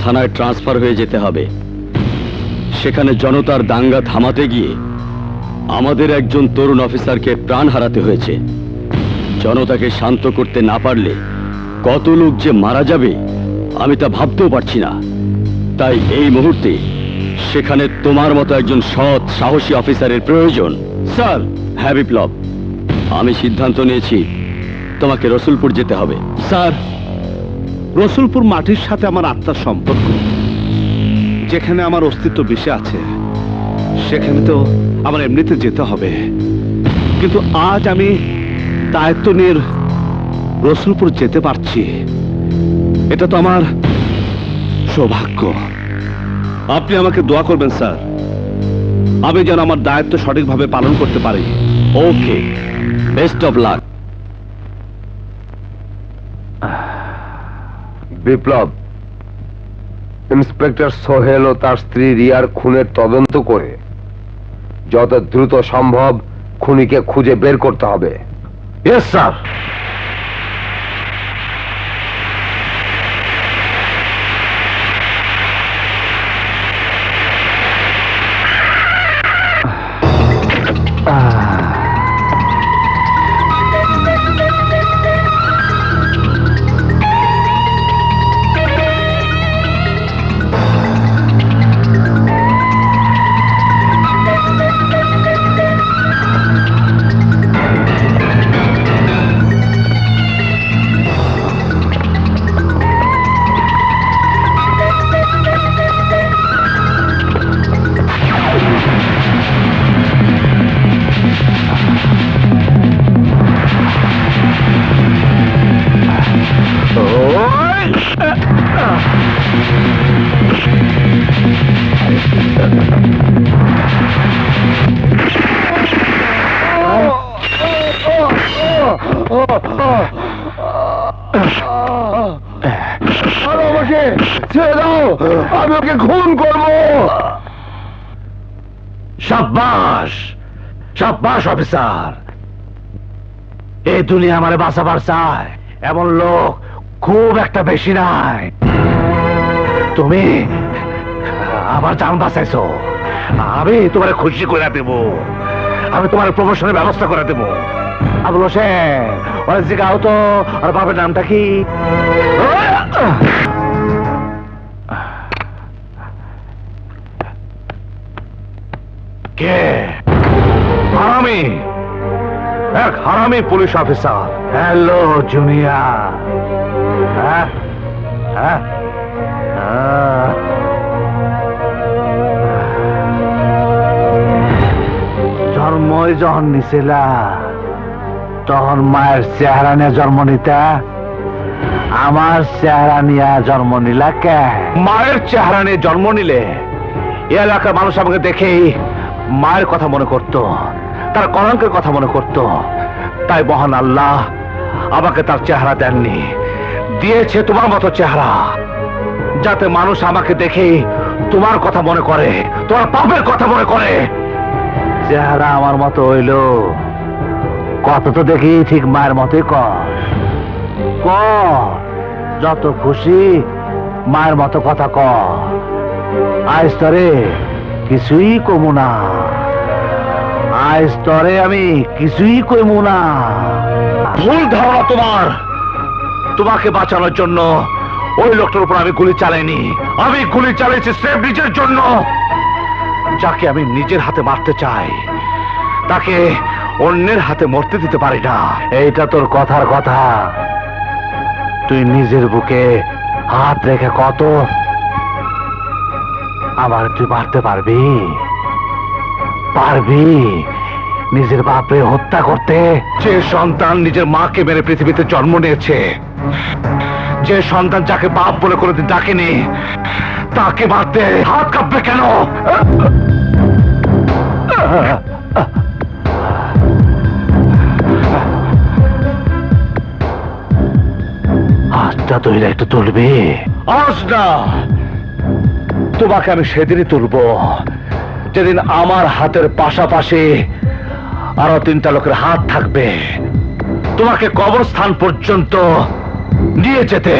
থানায় ট্রান্সফার হয়ে যেতে হবে। সেখানে জনতার দাঙ্গা থামাতে গিয়ে আমাদের একজন তরুণ অফিসারকে প্রাণ হারাতে হয়েছে। জনতাকে শান্ত করতে না পারলে কত লোক যে মারা যাবে আমি তা ভাবতেও পারছি না। তাই এই মুহূর্তে সেখানে তোমার মতো একজন সৎ সাহসী অফিসারের প্রয়োজন। স্যার। হ্যাঁ বিপ্লব, আমি সিদ্ধান্ত নিয়েছি তোমাকে রসুলপুর যেতে হবে। স্যার, রসুলপুর মাটির সাথে আমার আত্মার সম্পর্ক, যেখানে আমার অস্তিত্ব বেশি আছে সেখানে তো আমার এমনিতে যেতে হবে। কিন্তু আজ আমি দায়িত্ব নিয়ে রসুলপুর যেতে পারছি, এটা তো আমার সৌভাগ্য। আপনি আমাকে দোয়া করবেন স্যার, আমি যেন আমার দায়িত্ব সঠিকভাবে পালন করতে পারি। Okay, best of luck. Biplab, inspector Sohel ও তার স্ত্রী রিয়ার খুনের তদন্ত করে যত দ্রুত সম্ভব খুনিকে খুঁজে বের করতে হবে। Yes sir. আমাকে ছেড়ে দাও, আমি ওকে খুন করবো। শাবাশ শাবাশ অফিসার, এই দুনিয়া আমারে বাঁচাবার চায় এমন লোক খুব একটা বেশি নাই। তুমি আবার জান বাঁচাইছো, আমি তোমার খুশি করে দেব, আমি তোমার প্রমোশনের ব্যবস্থা করে দেব। আবুল হোসেন, ওরা জিগাও তো, আর বাবার নামটা কি? কে? হারামি, এক হারামি পুলিশ অফিসার। Hello junior. হ্যাঁ হ্যাঁ, জন্মই যখন নিছিলা তখন মায়ের চেহারা নিয়ে জন্ম নিতা, আমার চেহারা নিয়ে জন্ম নিলা কে? মায়ের চেহারা নিয়ে জন্ম নিলে এ এলাকার মানুষ আমাকে দেখেই মায়ের কথা মনে করত, তার কলঙ্কের কথা মনে করত। তাই মহান আল্লাহ আমাকে তার চেহারা দেননি, দিয়েছে তোমার মতো চেহারা, যাতে মানুষ আমাকে দেখেই তোমার কথা মনে করে, তোমার পাপের কথা মনে করে। চেহারা আমার মতো হইল, কত তো দেখি ঠিক মায়ের মতোই ক যত খুশি মায়ের মতো কথা ক। আজ তরে কিছুই কমু না, আজ তরে আমি কিছুই কমু না। ভুল ধারণা তোমার। তোমাকে বাঁচানোর জন্য ওই লোকটার উপর আমি গুলি চালাইনি, আমি গুলি চালিয়েছি স্রেফ নিজের জন্য। যাকে আমি নিজের হাতে মারতে চাই তাকে অন্যের হাতে মরতে দিতে পারি না। এইটা তোর কথার কথা, তুই নিজের বুকে হাত রেখে কত আবার তুই মারতে পারবি? পারবি নিজের বাপরে হত্যা করতে? যে সন্তান নিজের মাকে মেরে পৃথিবীতে জন্ম নিয়েছে, যে সন্তান যাকে বাপ বলে কোনোদিন ডাকেনি, তাকে মারতে হাত কাঁপবে কেন? আজটা তুই একটু তুলবি? আজ না, তোমাকে আমি সেদিনই তুলবো যেদিন আমার হাতের পাশাপাশি আরো 3টা লোকের হাত থাকবে তোমাকে কবরস্থান পর্যন্ত নিয়ে যেতে।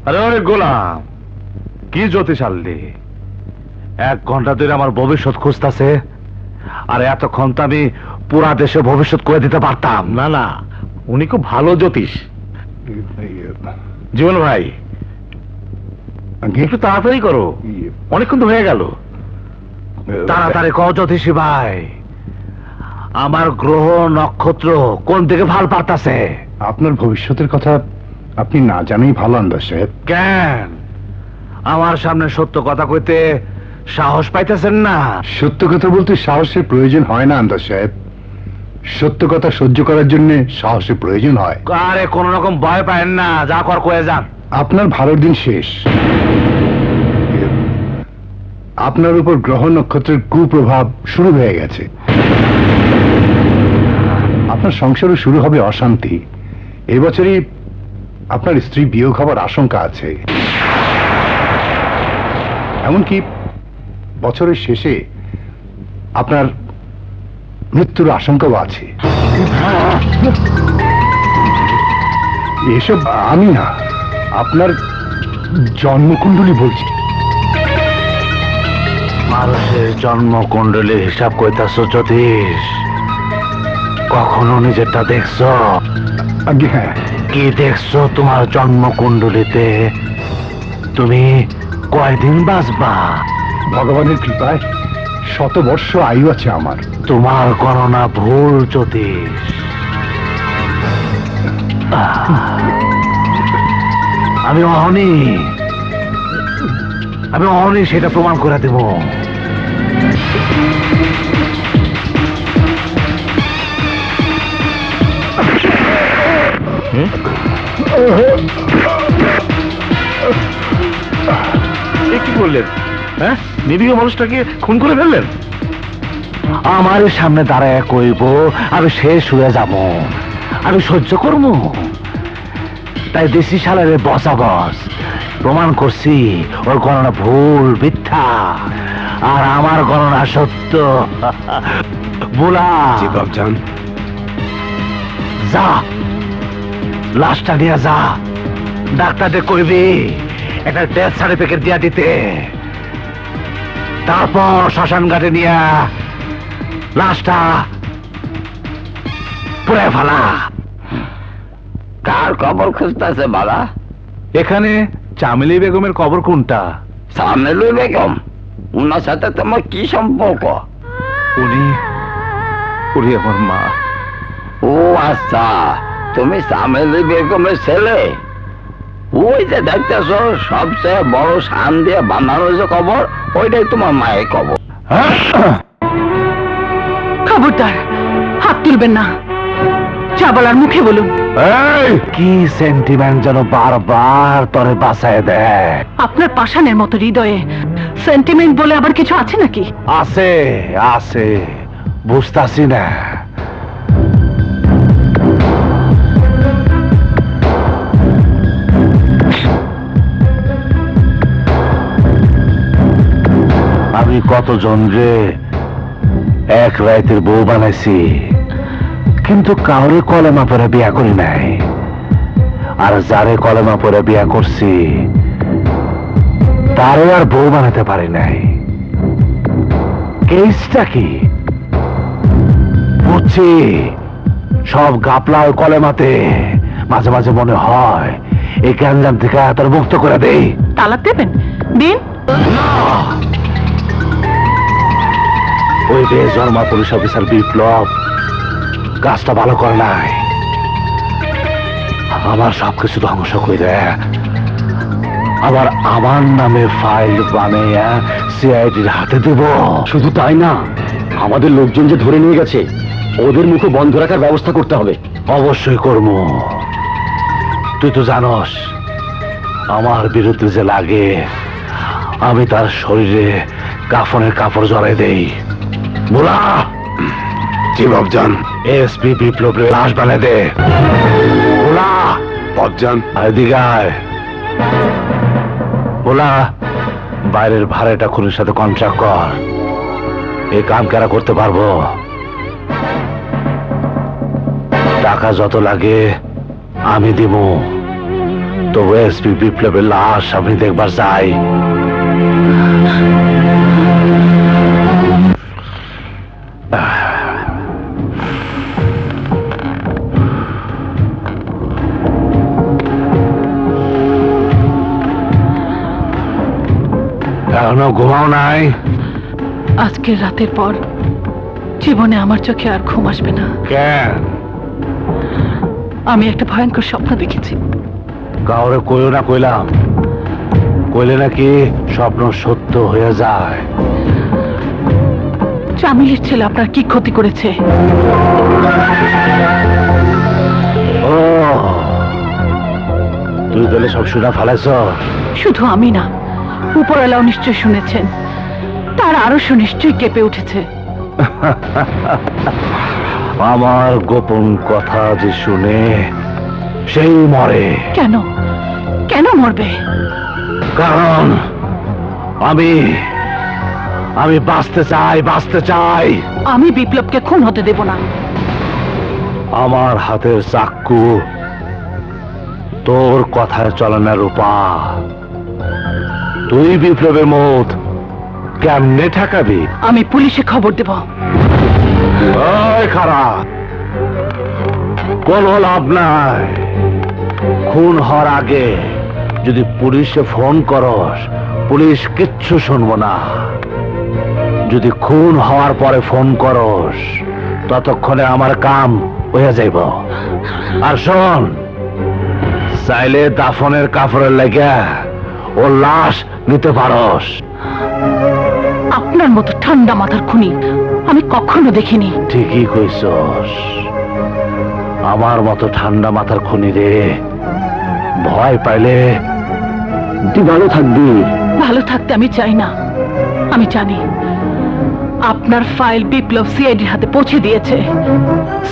আরে অনেক গোলাম, কি জ্যোতিষ আনলি? 1 ঘন্টা ধরে আমার ভবিষ্যৎ খুঁজতেছে, আর এতক্ষণ তো আমি পুরা দেশে ভবিষ্যৎ করে দিতে পারতাম। না না, উনি খুব ভালো জ্যোতিষ। জীবন ভাই, একটু তাড়াতাড়ি করো, অনেকক্ষণ তো হয়ে গেল। তাড়াতাড়ি কও জ্যোতিষী ভাই, আমার গ্রহ নক্ষত্র কোন দিকে ভাল পারতাছে? আপনার ভবিষ্যতের কথা আপনি না জানেই ভালো আন্দাজ সাহেব। কেন আমার সামনে সত্য কথা কইতে সাহস পাইতেছেন না? সত্য কথা বলতে সাহসের প্রয়োজন হয় না আন্দাজ সাহেব, সত্য কথা সহ্য করার জন্য সাহসের প্রয়োজন হয়। আরে কোন রকম ভয় পায়েন না, যা কর কয়ে যান। আপনার ভালোর দিন শেষ। আপনার উপর গ্রহ নক্ষত্রের কুপ্রভাব শুরু হয়ে গেছে। আপনার সংসারে শুরু হবে অশান্তি। এবছরই আপনার স্ত্রী বিয়োগ হবার আশঙ্কা আছে। এমনকি বছরের শেষে আপনার মৃত্যুর আশঙ্কাও আছে। এসব আমি না, আপনার জন্মকুণ্ডলী বলছি। মানুষের জন্মকুণ্ডলী হিসাব কইতাছ জ্যোতিষ? কখনো নিজেরটা দেখছো? আজ্ঞে হ্যাঁ। কি দেখছো তোমার জন্মকুণ্ডলীতে? তুমি কয়দিন বাঁচবা? ভগবানের কৃপায় 100 বর্ষ আয়ু আছে আমার। তোমার গণনা ভুল জ্যোতিষ। আমি অহনি সেটা প্রমাণ করে দেব। কি করলেন? হ্যাঁ, নিরীহ মানুষটাকে খুন করে ফেললেন? আমার সামনে দাঁড়ায় কইব আমি শেষ হয়ে যাব, আমি সহ্য করবো? তাই দেশি সালারে বসা বস প্রমাণ করছি ওর গণনা ভুল মিথ্যা, আর আমার গণনা সত্য। বলা জি বাপজান। যা, লাশটা নিয়ে যা, ডাক্তারদের কইবি একটা ডেথ সার্টিফিকেট দিয়া দিতে, তারপর শ্মশান ঘাটে নিয়ে লাশটা পুড়ে ফেলা। কার কবর খুঁজতেছে বাবা? এখানে চামেলি বেগমের কবর কোনটা? সামেলু বেগম? ওনার সাথে তোমার কি সম্পর্ক? উনি উনি আমার মা। ও আচ্ছা, তুমি সামেলি বেগমের ছেলে। ওই যে দেখতেছ সবচেয়ে বড় শান দিয়ে বানানো যে কবর, ওইটাই তোমার মায়ের কবর। খবরদার, হাত তুলবেন না। যা বলার মুখে বলুন। কি সেন্টিমেন্ট যেন বারবার তরে বাঁচায় দেয়। আপনার পাষাণের মতো হৃদয়ে সেন্টিমেন্ট বলে আবার কিছু আছে নাকি? আছে আছে, বুঝতাছি না। আমি কতজন রে এক রাইতের বউ বানাইছি, কিন্তু কাউরে কলেমা পরে বিয়া করি নাই। আর যারে কলেমা পরে বিয়া করছি তারে আর বউ বানাতে পারি নাই। কেসটা কি বুঝছি, সব গাপলা ওই কলেমাতে। মাঝে মাঝে মনে হয় এই ক্যানজাম থেকে তার মুক্ত করে দেই। তালাক দেবেন? দিন। ওই বেজন্মা পুলিশ অফিসার বিপ্লব কাজটা ভালো করে নাই। আমার সবকিছু ধ্বংস করে আবার আমার নামে ফাইল বানাইয়া সিআইডির হাতে দেব। শুধু তাই না, আমাদের লোকজন যে ধরে নিয়ে গেছে ওদের মুখে বন্ধ রাখার ব্যবস্থা করতে হবে। অবশ্যই করব। তুই তো জানস আমার বিরুদ্ধে যে লাগে আমি তার শরীরে কাফনের কাপড় জড়াই দেই। বলা জি বাপজান। এসপি বিপ্লবের লাশ বানাই দে। বলা বাপজান। এদিকে আয়। বলা বাইরের ভাড়াটা খুনির সাথে কন্ট্রাক্ট কর। এই কাম কারা করতে পারবো? টাকা যত লাগে আমি দিব, তবু এসপি বিপ্লবের লাশ আমি দেখবার চাই। এখনো ঘুমাও নাই? আজকের রাতের পর জীবনে আমার চোখে আর ঘুম আসবে না। কেন? আমি একটা ভয়ঙ্কর স্বপ্ন দেখেছি। কাউরে কইও না কইলাম, কইলে নাকি স্বপ্ন সত্য হয়ে যায়। চামিলির ছেলে আপনার কি ক্ষতি করেছে? ও, তুই তাহলে সব শুনা ফেলাইছ? শুধু আমি না, উপরওয়ালাও নিশ্চয় শুনেছেন। তার আরো সুনিশ্চয়ই কেঁপে উঠেছে। আমার গোপন কথা যে শুনে সেই মরে। কেন? কেন মরবে? কারণ আমি আমি বাঁচতে চাই, বাঁচতে চাই। আমি বিপ্লবকে খুন হতে দেব না। আমার হাতের চাক্কু তোর কথায় চলে না রূপা। তুই বিপ্লবের মত কেমনে ঠেকাবি? আমি পুলিশে খবর দেব। ওই খারাপ, কোনো লাভ নাই। খুন হওয়ার আগে যদি পুলিশে ফোন করস, পুলিশ কিচ্ছু শুনবো না। যদি খুন হওয়ার পরে ফোন করস, ততক্ষণে আমার কাম হয়ে যাইব। আর শোন, চাইলে দাফনের কাপড়ের লেগে ও লাশ নিতে পারস। আপনার মতো ঠান্ডা মাথার খুনি আমি কখনো দেখিনি। ঠিকই কইছস, আমার মতো ঠান্ডা মাথার খুনি রে। ভয় পাইলে তুই ভালো থাকবি। ভালো থাকতে আমি চাই না। আমি জানি আপনার ফাইল বিপ্লব সিআইডির হাতে পৌঁছে দিয়েছে।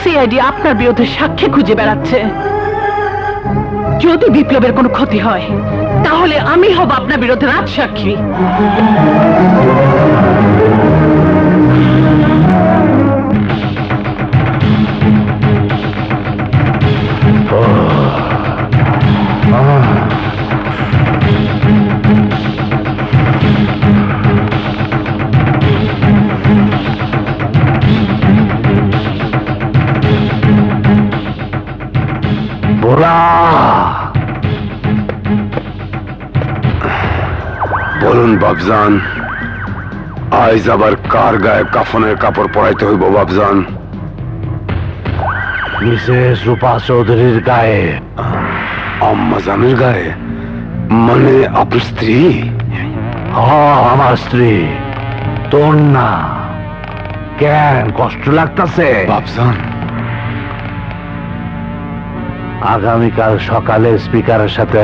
সিআইডি আপনার বিরুদ্ধে সাক্ষী খুঁজে বেড়াচ্ছে। যদি বিপ্লবের কোনো ক্ষতি হয় তাহলে আমি হব আপনার বিরুদ্ধে রাজসাক্ষী। বোরা, বলুন বাবজান, আজ আবার কার গায়ে কাফনের কাপড় পরাইতে হইব বাবজান? মিসেস রূপা চৌধুরীর গায়ে। আম্মাজানের গায়ে? মানে আপনার স্ত্রী? আমার স্ত্রী, তোর না। কেন কষ্ট লাগতাছে? বাবজান, আগামীকাল সকালে স্পিকারের সাথে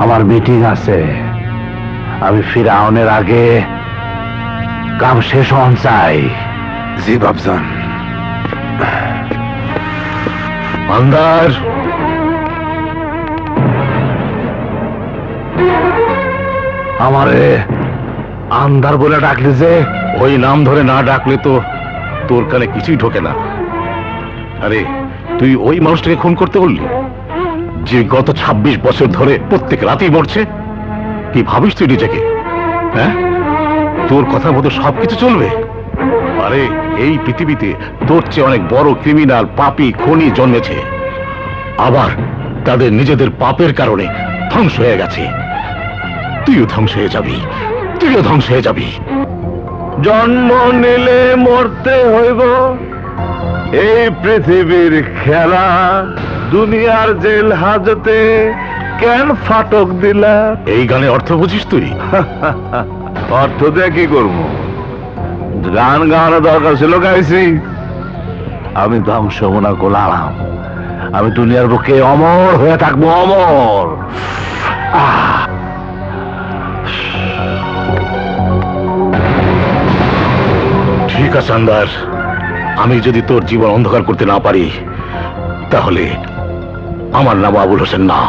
আমার মিটিং আছে। আমি ফিরাউনের আগে কাম শেষ হন চাই। জি বাবজান। আন্দার আমারে আন্দার বলে ডাকলি যে? ওই নাম ধরে না ডাকলে তো তোর কানে কিছুই ঢোকে না। আরে তুই ওই মানুষটাকে খুন করতে বললি, যে গত 26 বছর ধরে প্রত্যেক রাতেই মরছে? কি ভাবিস তুই নিজেকে? হ্যাঁ, তোর কথা মতো সবকিছু চলবে? আরে এই পৃথিবীতে তোর চেয়ে অনেক বড় ক্রিমিনাল, পাপী, খুনি জন্মেছে। আবার তাদের নিজেদের পাপের কারণে ধ্বংস হয়ে গেছে। তুইও ধ্বংস হয়ে যাবি, তুইও ধ্বংস হয়ে যাবি। জন্ম নিলে মরতে হইব, এই পৃথিবীর খেলা। দুনিয়ার জেল হাজতে কেন ফাটক দিলা? এই গানের অর্থ বুঝিস তুই? অর্থ দিয়ে কি করবো? গান গাওয়ানো দরকার ছিল, গাইছি। আমি ধ্বংস মনে করলাম, আমি দুনিয়ার বুকে অমর হয়ে থাকবো, অমর। ঠিক আছে আন্দার, আমি যদি তোর জীবন অন্ধকার করতে না পারি তাহলে আমার নাম আবুল হোসেন না।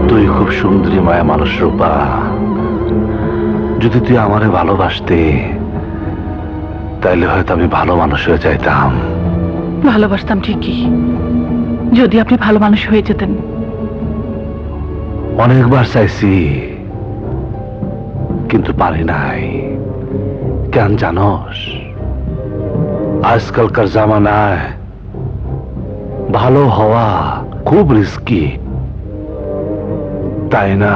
তুই খুব সুন্দরী মায়া মানুষ রূপা। যদি তুই আমারে ভালোবাসতে তাইলে হয়তো আমি ভালো মানুষ হয়ে যাইতাম। ভালোবাসতাম ঠিকই, যদি আপনি ভালো মানুষ হয়ে যেতেন। অনেকবার চাইছি কিন্তু পারি নাই। কেন জানোস? আজকালকার জামানায় ভালো হওয়া খুব রিস্কি, তাই না?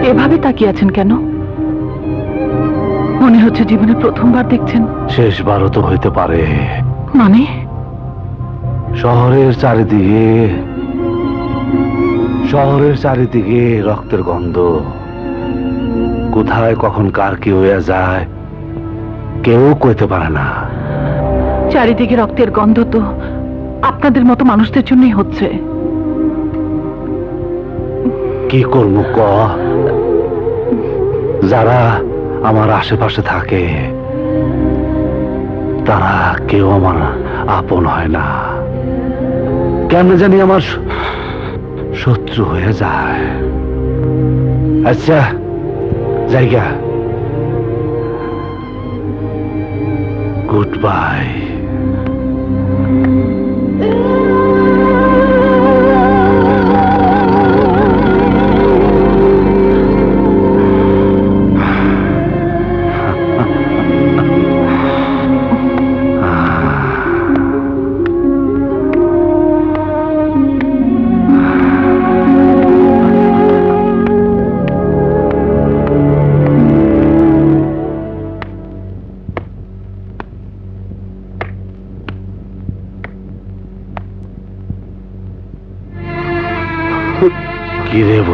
এভাবে তাকিয়ে আছেন কেন? মনে হচ্ছে জীবনে প্রথমবার দেখছেন। শেষবারও তো হইতে পারে। মানে? শহরের চারিদিকে রক্তের গন্ধ। কোথায় কখন কার কি হয়ে যায় কেউ কইতে পারে না। চারিদিকে রক্তের গন্ধ তো আপনাদের মতো মানুষদের জন্যই হচ্ছে। কি করবো ক? যারা আমার আশেপাশে থাকে তারা কেউ আমার আপন হয় না, কেমনে জানি আমার শত্রু হয়ে যায়। আচ্ছা জায়গা, গুড বাই।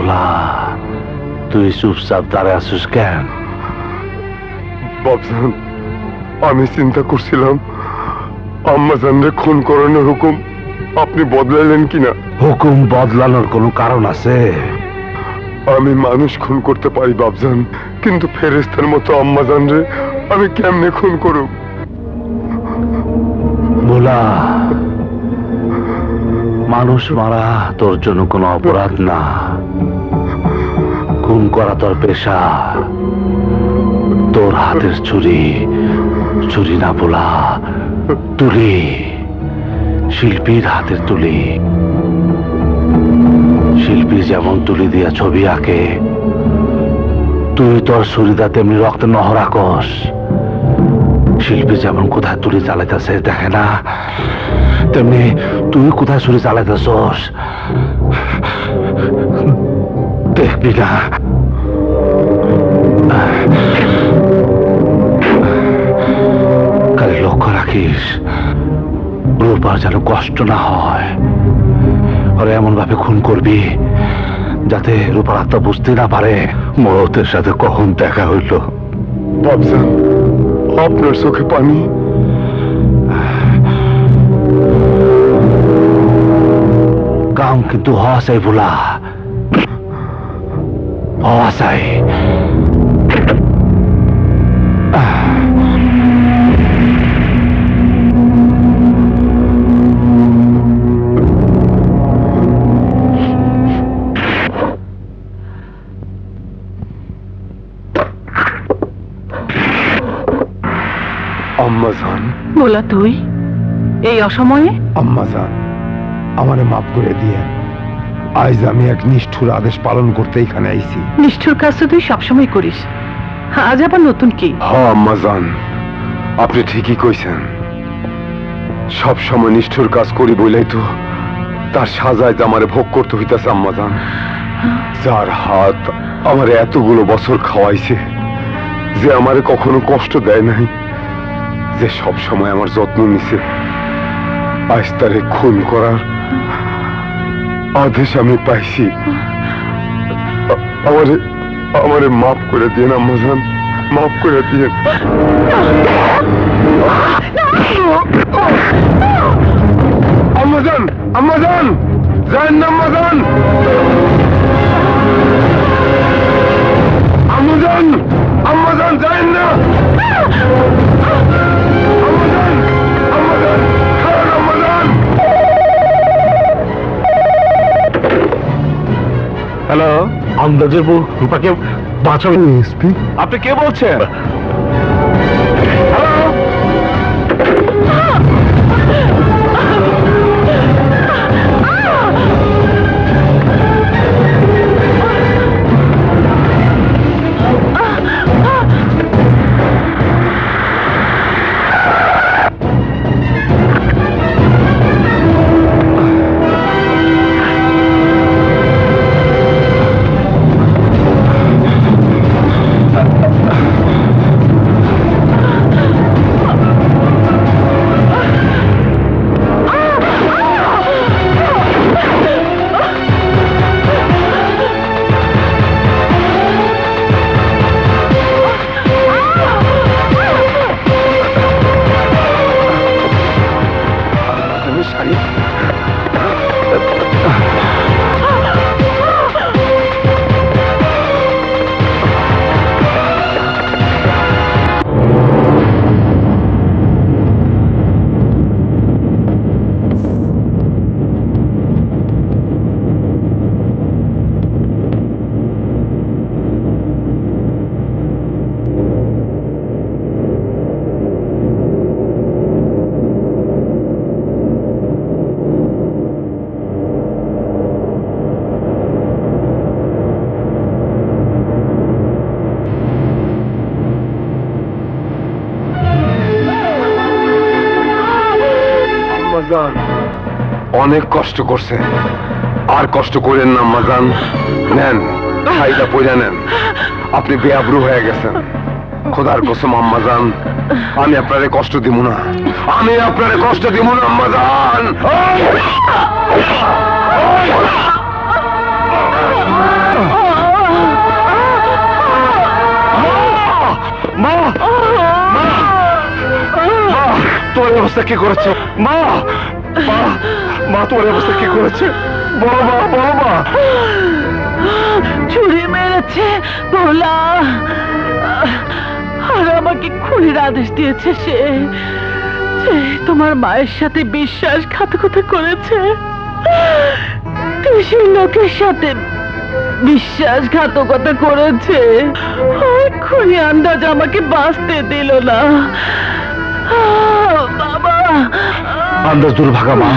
ভোলা, তুই চুপচাপ দাঁড়ায় আছিস কেন? বাবজান, আমি চিন্তা করছিলাম আম্মাজানরে খুন করানোর হুকুম আপনি বদলাইলেন কিনা। হুকুম বদলানোর কোনো কারণ আছে? আমি মানুষ খুন করতে পারি বাবজান, কিন্তু ফেরেশতার মতো আম্মাজানরে আমি কেমনে খুন করব? ভোলা, মানুষ মারা তোর জন্য কোনো অপরাধ না, খুন করা তোর পেশা। তোর হাতের ছুরি, ছুরি না ভোলা, তুলি, শিল্পীর হাতের তুলি। শিল্পী যেমন তুলি দিয়া ছবি আঁকে, তুই তোর ছুরিদা তেমনি রক্তের নহর আঁকস। শিল্পী যেমন কোথায় তুলি চালাইতেছে দেখে না, তেমনি তুই কোথায় ছুরি চালাইতেছস দেখবি না। খালি লক্ষ্য রাখিস রূপার যেন কষ্ট না হয়। আর এমন ভাবে খুন করবি যাতে রূপার আত্মা বুঝতে না পারে মরতের সাথে কখন দেখা হইল। বাবজান, আপনার চোখে পানি। কাম কিন্তু হওয়া চাই ভোলা, হওয়া চাই। আম্মাজান, বলা তুই এই অসময়ে? আম্মাজান, আমারে মাফ করে দিয়ে, আজ আমি এক নিষ্ঠুর আদেশ পালন করতে এখানে আইছি। নিষ্ঠুর কাজ তো তুই সবসময় করিস, আজ আবার নতুন কি? হ্যাঁ আম্মাজান, আপনি ঠিকই কইছেন। সব সময় নিষ্ঠুর কাজ করি বলেই তো তার সাজায় আমারে ভোগ করতে হইতাছে আম্মাজান। যার হাত আমার এতগুলো বছর খাওয়াইছে, যে আমারে কখনো কষ্ট দেয় নাই, যে সব সময় আমার যত্ন নিছে, আজ তারে খুন করার আদেশ আমি পাইছি। আমারে আমারে মাফ করে দিন আম্মাজান, মাফ করে দিন। আম্মাজান, আম্মাজান, যান না আম্মাজান, আম্মাজান, আম্মাজান, যান না আম্মাজান, আম্মাজান, খারাপ আম্মাজান। হ্যালো, আন্দাজের বউ রূপাকে বাঁচাবেন? আপনি কে বলছেন? হ্যালো, আম্মাজান, অনেক কষ্ট করছে, আর কষ্ট করেন না আম্মাজান। নেন, খাইটা পয়লা নেন, আপনি বেআব্রু হয়ে গেছেন। খোদার কসম আম্মাজান, আমি আপনারে কষ্ট দিব না, আমি আপনারে কষ্ট দিব না আম্মাজান। এই অবস্থা কি করেছে? মা মা মা তোমার এই অবস্থা কি করেছে? বলো মা, বলো মা। ছুরি মেরেছে ভোলা, আর আমাকে খুনির আদেশ দিয়েছে সে যে তোমার মায়ের সাথে বিশ্বাসঘাতকতা করেছে। তুই সেই লোকের সাথে বিশ্বাসঘাতকতা করেছে, আর খুনি আন্দাজ আমাকে বাঁচতে দিল না। বাবা, আন্দাজ দুর্ভাগা মা,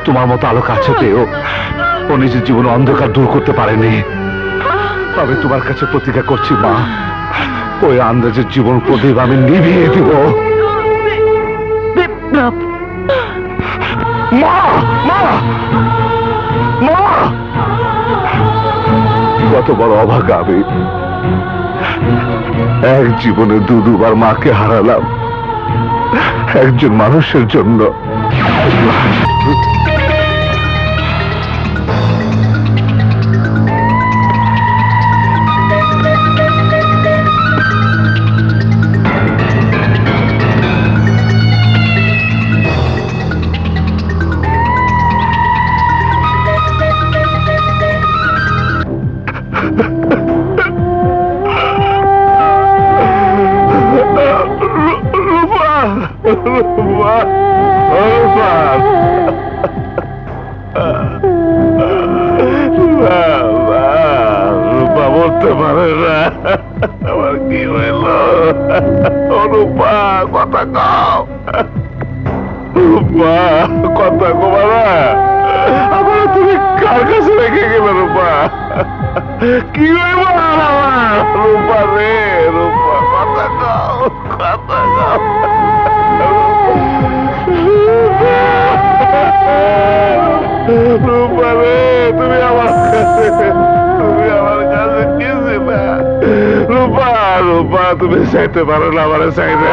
তোমার মতো আলো কাছে পেয়েও ও নিজের জীবনে অন্ধকার দূর করতে পারেনি। আমি তোমার কাছে প্রতিজ্ঞা করছি মা, ওই আন্দাজের জীবন প্রদীপ আমি নিভিয়ে দিব। বিপ্লব, মা মা মা, কত বড় অভাগা আমি। এক জীবনে দুবার মাকে হারালাম একজন মানুষের জন্য। রূপা বলতে পারে না আমার কি হইল। রূপা কথা কও, রূপা কথা কবা না। আমার তুমি কার কাছে রেখে গেলে রূপা? কি হইব আমার রূপা রে? রূপা কথা কও, কথা কও। রূপা রে, তুমি আমার কাছে কিছু না। রূপা, রূপা তুমি চাইতে পারো না আমার চাইতে।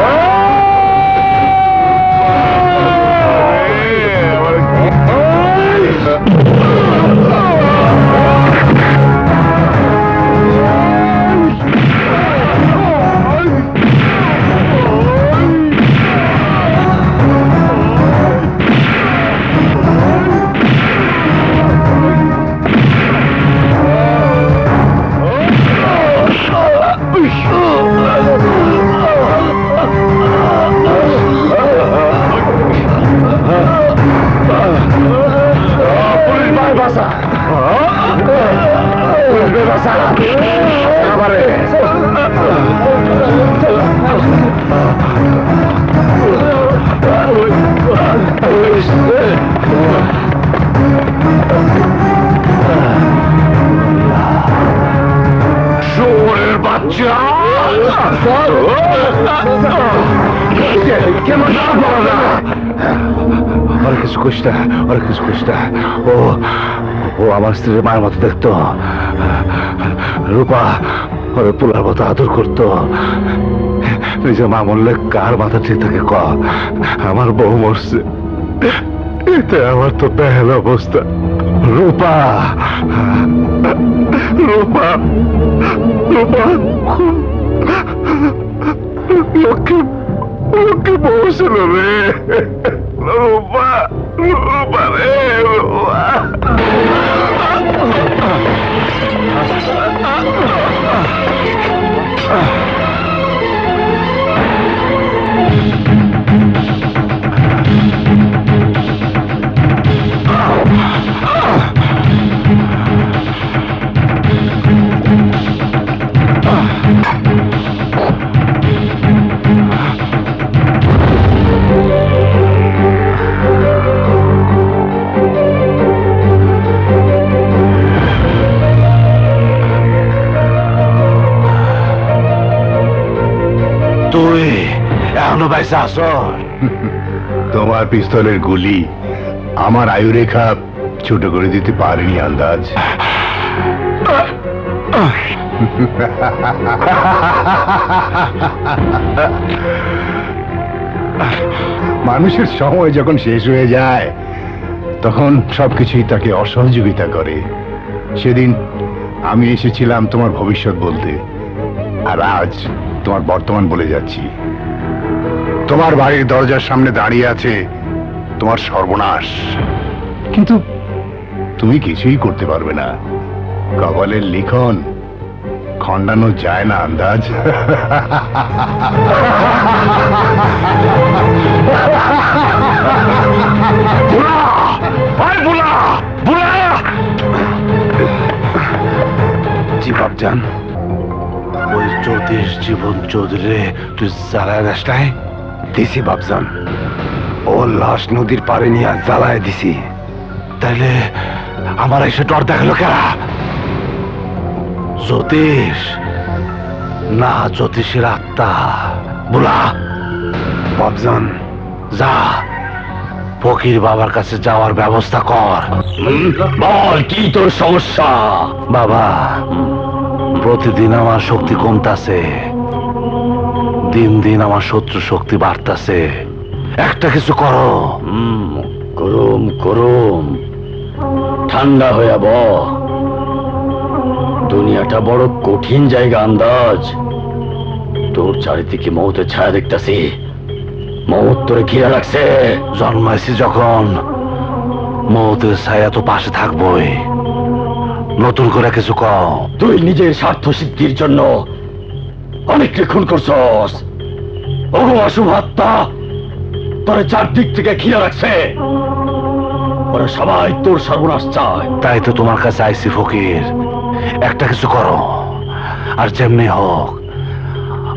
শুয়োরের বাচ্চা, আর কিছু করিস না, আর কিছু করিস না। ও ও আমার স্ত্রীর মায়ের মতো দেখতো। রূপা ওরে পোলার মতো আদর করতো। নিজের মা মরলে কার মাথা ঠিক থাকে ক? আমার বউ মরছে, এতে আমার তো বেহাল অবস্থা। রূপা, রূপা, রূপা লক্ষ্মী, লক্ষ্মী বউ ছিল রে। রূপা, রূপা রে, রূপা। তুই এখনো বাইসা আস? তোমার পিস্তলের গুলি আমার আয়ুরেখা ছোট করে দিতে পারেনি আন্দাজ। মানুষের সময় যখন শেষ হয়ে যায় তখন সবকিছুই তাকে অসহযোগিতা করে। সেদিন আমি এসেছিলাম তোমার ভবিষ্যৎ বলতে, আর আজ তোমার বর্তমান বলে যাচ্ছি। তোমার বাড়ির দরজার সামনে দাঁড়িয়ে আছে তোমার সর্বনাশ, কিন্তু তুমি কিছুই করতে পারবে না। কপালের লিখন খণ্ডানো যায় না আন্দাজ। জি বাপজান, ওই জ্যোতিষ জীবন চৌধুরী তুই জ্বালায় দাস নাই? দিছি বাপজান, ও লাশ নদীর পাড়ে নিয়ে জ্বালায় দিছি। তাইলে আমার এসে ডর দেখালো কেরা? জ্যোতিষ না জ্যোতিষের আত্মা? বুলা বাপজান, যা ফকির বাবার কাছে যাওয়ার ব্যবস্থা কর। বল কি তোর সমস্যা? বাবা, প্রতিদিন আমার শক্তি কমতাছে, দিন দিন আমার শত্রু শক্তি বাড়তাছে। একটা কিছু করো। করুম করুম, ঠান্ডা হয়ে ব। দুনিয়াটা বড় কঠিন জায়গা আন্দাজ। তোর চারিদিকে মৌতের ছায়া দেখতাছি, মৌত তোরে ঘিরে রাখছে। জন্মাইছি যখন, মৌতের ছায়া তো পাশে থাকবই। নতুন করে কিছু কও। তুই নিজের স্বার্থ সিদ্ধির জন্য অনেককে খুন করছস। ওগো অশুভ আত্মা তোরে চারদিক থেকে ঘিরে রাখছে। ওরা সবাই তোর সর্বনাশ চায়। তাই তো তোমার কাছে আইসি ফকির, একটা কিছু করো। আর যেমনি হোক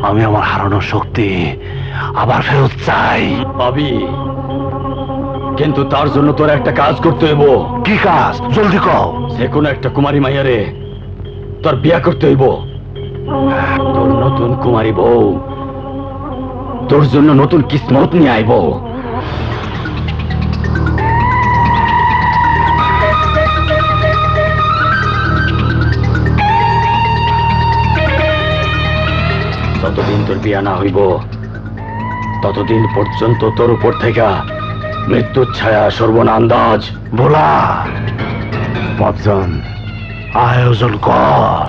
আমি আমার হারানোর শক্তি আবার ফেরত চাই। পাবি, কিন্তু তার জন্য তোর একটা কাজ করতে হইব। কি কাজ? জলদি কও। যে কোনো একটা কুমারী মাইয়ারে তোর বিয়া করতে হইব। তোর নতুন কুমারী বউ তোর জন্য নতুন কিসমত নিয়ে আইব। যতদিন তোর বিয়া না হইব ততদিন পর্যন্ত তোর উপর থেকে মৃত্যুর ছায়া সর্বনা আন্দাজ। ভোলা, বাপজান, আয়োজন কর।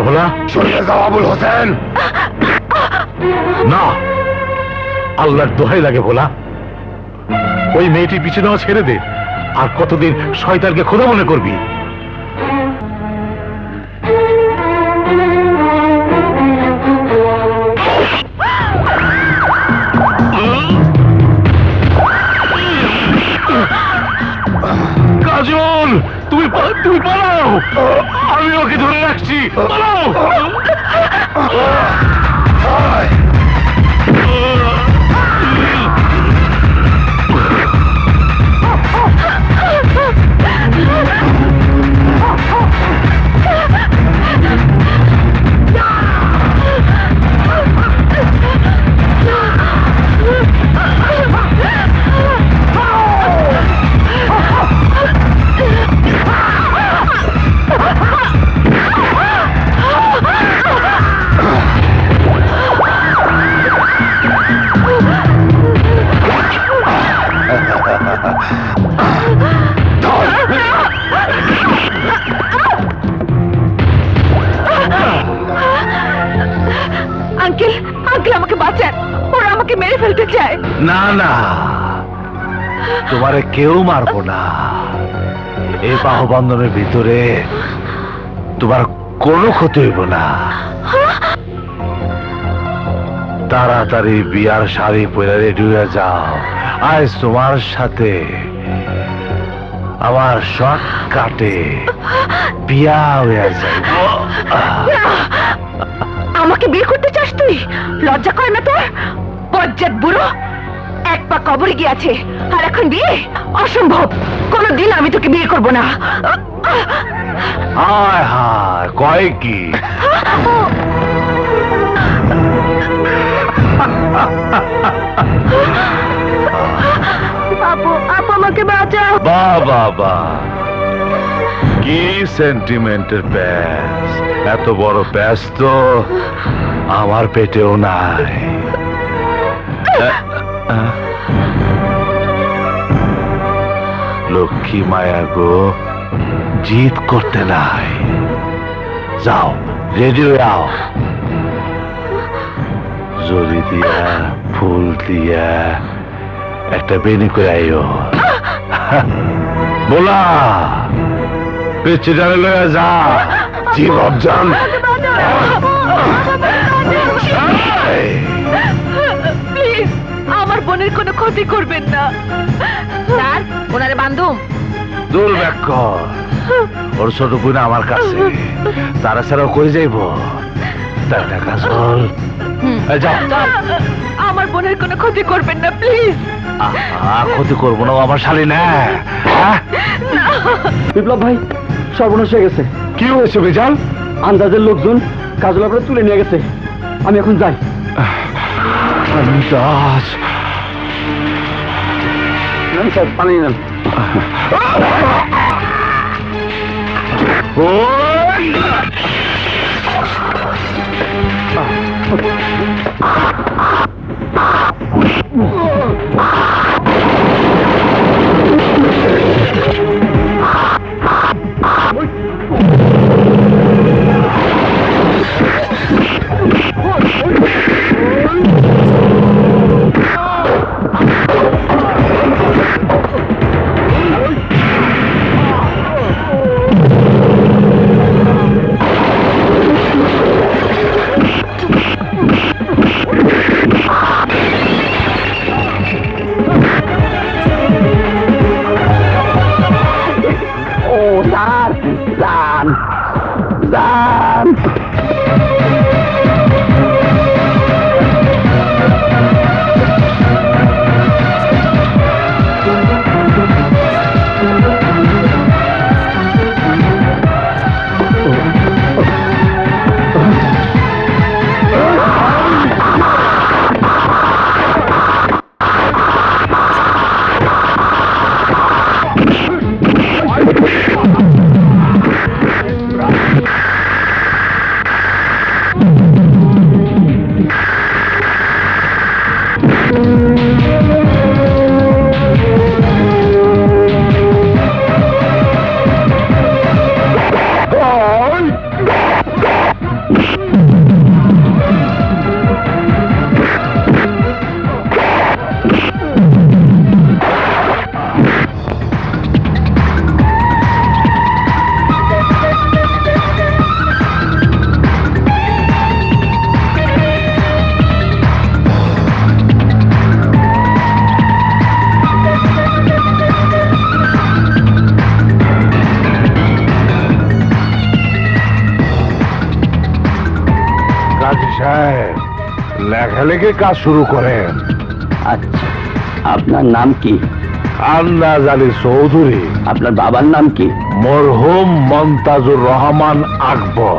ভোলা, সরে যাও আবুল হোসেন। না, আল্লাহর দোহাই লাগে ভোলা, ওই মেয়েটির পিছু নেওয়া ছেড়ে দে। আর কতদিন শয়তানকে খোদা মনে করবি? কাজল, তুমি পালাও, আমি ওকে ধরে রাখছি। পালাও। আঙ্কেল, আঙ্কেল আমাকে বাঁচান, ওরা আমাকে মেরে ফেলতে চায়। না না, তোমারে কেউ মারবো না। এই বাহুবন্ধনের ভিতরে তোমার কোনো ক্ষতি হইব না। তাড়াতাড়ি বিয়ার শাড়ি পরে রেডি হয়ে যাও। আজ তোমার সাথে আমার শর্টকাটে বিয়া হয়ে যাইব। আমাকে বিয়ে করতে চাস তুই? লজ্জা করে না তোর? বজ্জাত বুড়ো, এক পা কবরে গিয়েছে আর এখন বিয়ে? অসম্ভব, কোনোদিন আমি তোকে বিয়ে করব না। হায় হায়, কয় কি? আপু, আপু আমাকে বাঁচাও। বাহ বাহ বাহ, কি সেন্টিমেন্টের প্যাস, এত বড় প্যাস তো আমার পেটেও নাই। লক্ষ্মী মায়া গো, জিদ করতে নাই, যাও রেডি হয়ে আও, জরি দিয়া ফুল দিয়া একটা বেনি করে আইও। বলা পেছে ডালে লয়া যা। জি বাবজান, প্লিজ আমার বোনের কোনো ক্ষতি করবেন না স্যার। ওনারে বান্ধব দূর ব্যাক কর, ওর ছোট বোন আমার কাছে, তারা ছাড়াও কই যাইব। টাকা কাজল, যাও। আমার বোনের কোনো ক্ষতি করবেন না প্লিজ। ক্ষতি করবো না, ও আমার শালী না। বিপ্লব ভাই, সর্বনাশ হয়ে গেছে। কি হয়েছে বেজাল? আন্দাজের লোকজন কাজল আপনারা তুলে নিয়ে গেছে। আমি এখন যাই। আন্দাজ? নেন স্যার, পানি নেন। সাহেব, লেখালেখি কাজ শুরু করেন। আচ্ছা, আপনার নাম কি? আন্দাজ আলী চৌধুরী। আপনার বাবার নাম কি? মরহুম মমতাজুর রহমান আকবর।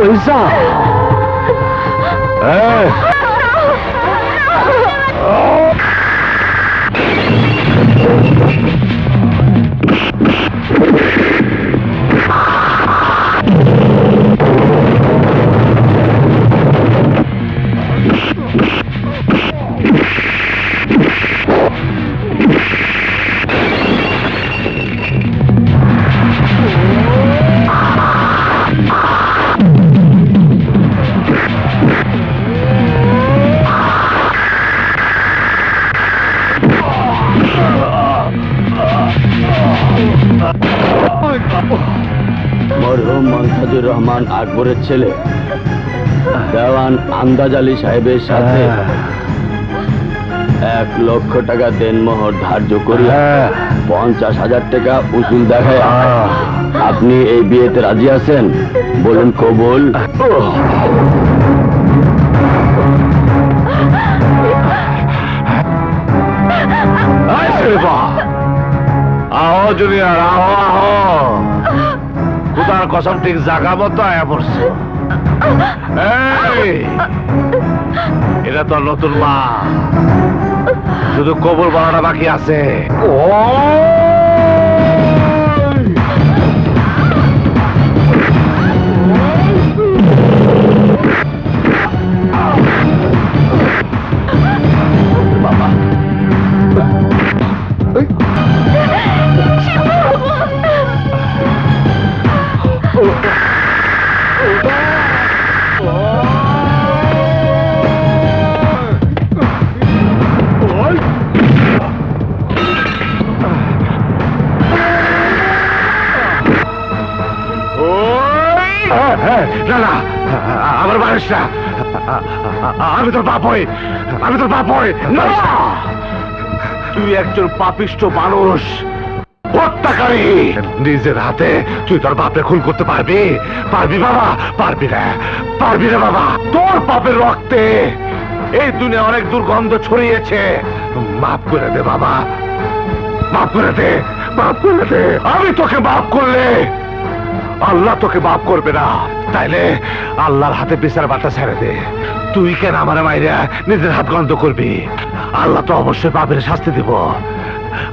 কই যাও? এই, মরহুম মনতাজুর রহমান আকবরের ছেলে দেওয়ান আন্দাজ আলী সাহেবের সাথে 1 লক্ষ টাকা দেনমোহর ধার্য করি 50,000 টাকা উসুল দেখায় আপনি এই বিয়েতে রাজি আছেন? বলুন কবুল। এই শরীফা, আহো জুনিয়র, আহো আহো। খুদার কসম ঠিক জায়গা মতো আয়া পড়ছে। এই, এটা তো নতুন মা, শুধু কবুল বলাটা বাকি আছে। না না, আমার মানুষ না, আমি তোর বাপ হই, আমি তোর বাপ হই। না, তুই একজন পাপিষ্ঠ মানুষ, হত্যাকারী। নিজের হাতে তুই তোর বাপরে খুন করতে পারবি? পারবি বাবা? পারবি না, পারবি না বাবা। তোর পাপের রক্তে এই দুনিয়া অনেক দুর্গন্ধ ছড়িয়েছে। মাফ করে দে বাবা, মাফ করে দে, মাফ করে দে। আমি তোকে মাফ করলে আল্লাহ তোকে মাফ করবে না। তাইলে আল্লাহর হাতে বিচার বাটা ছেড়ে দে। তুই কেন আমার মাইরা নিজের হাত গন্ধ করবি? আল্লাহ তো অবশ্যই পাপের শাস্তি দিব।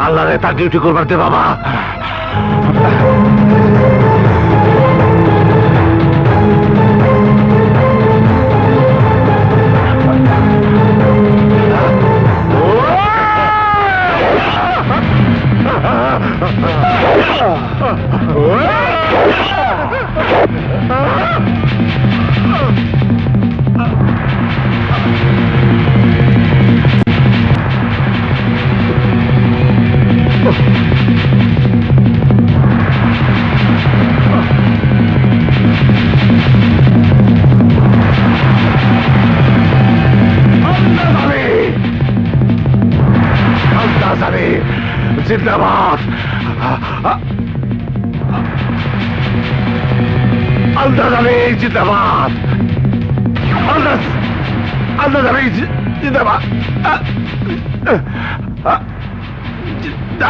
আল্লাহ রে তার ডিউটি করবার দে বাবা। জিন্দাবাদ, আন্দাজ আলী জিন্দাবাদ, আন্দাজ আলী জিন্দাবাদ। জিন্দা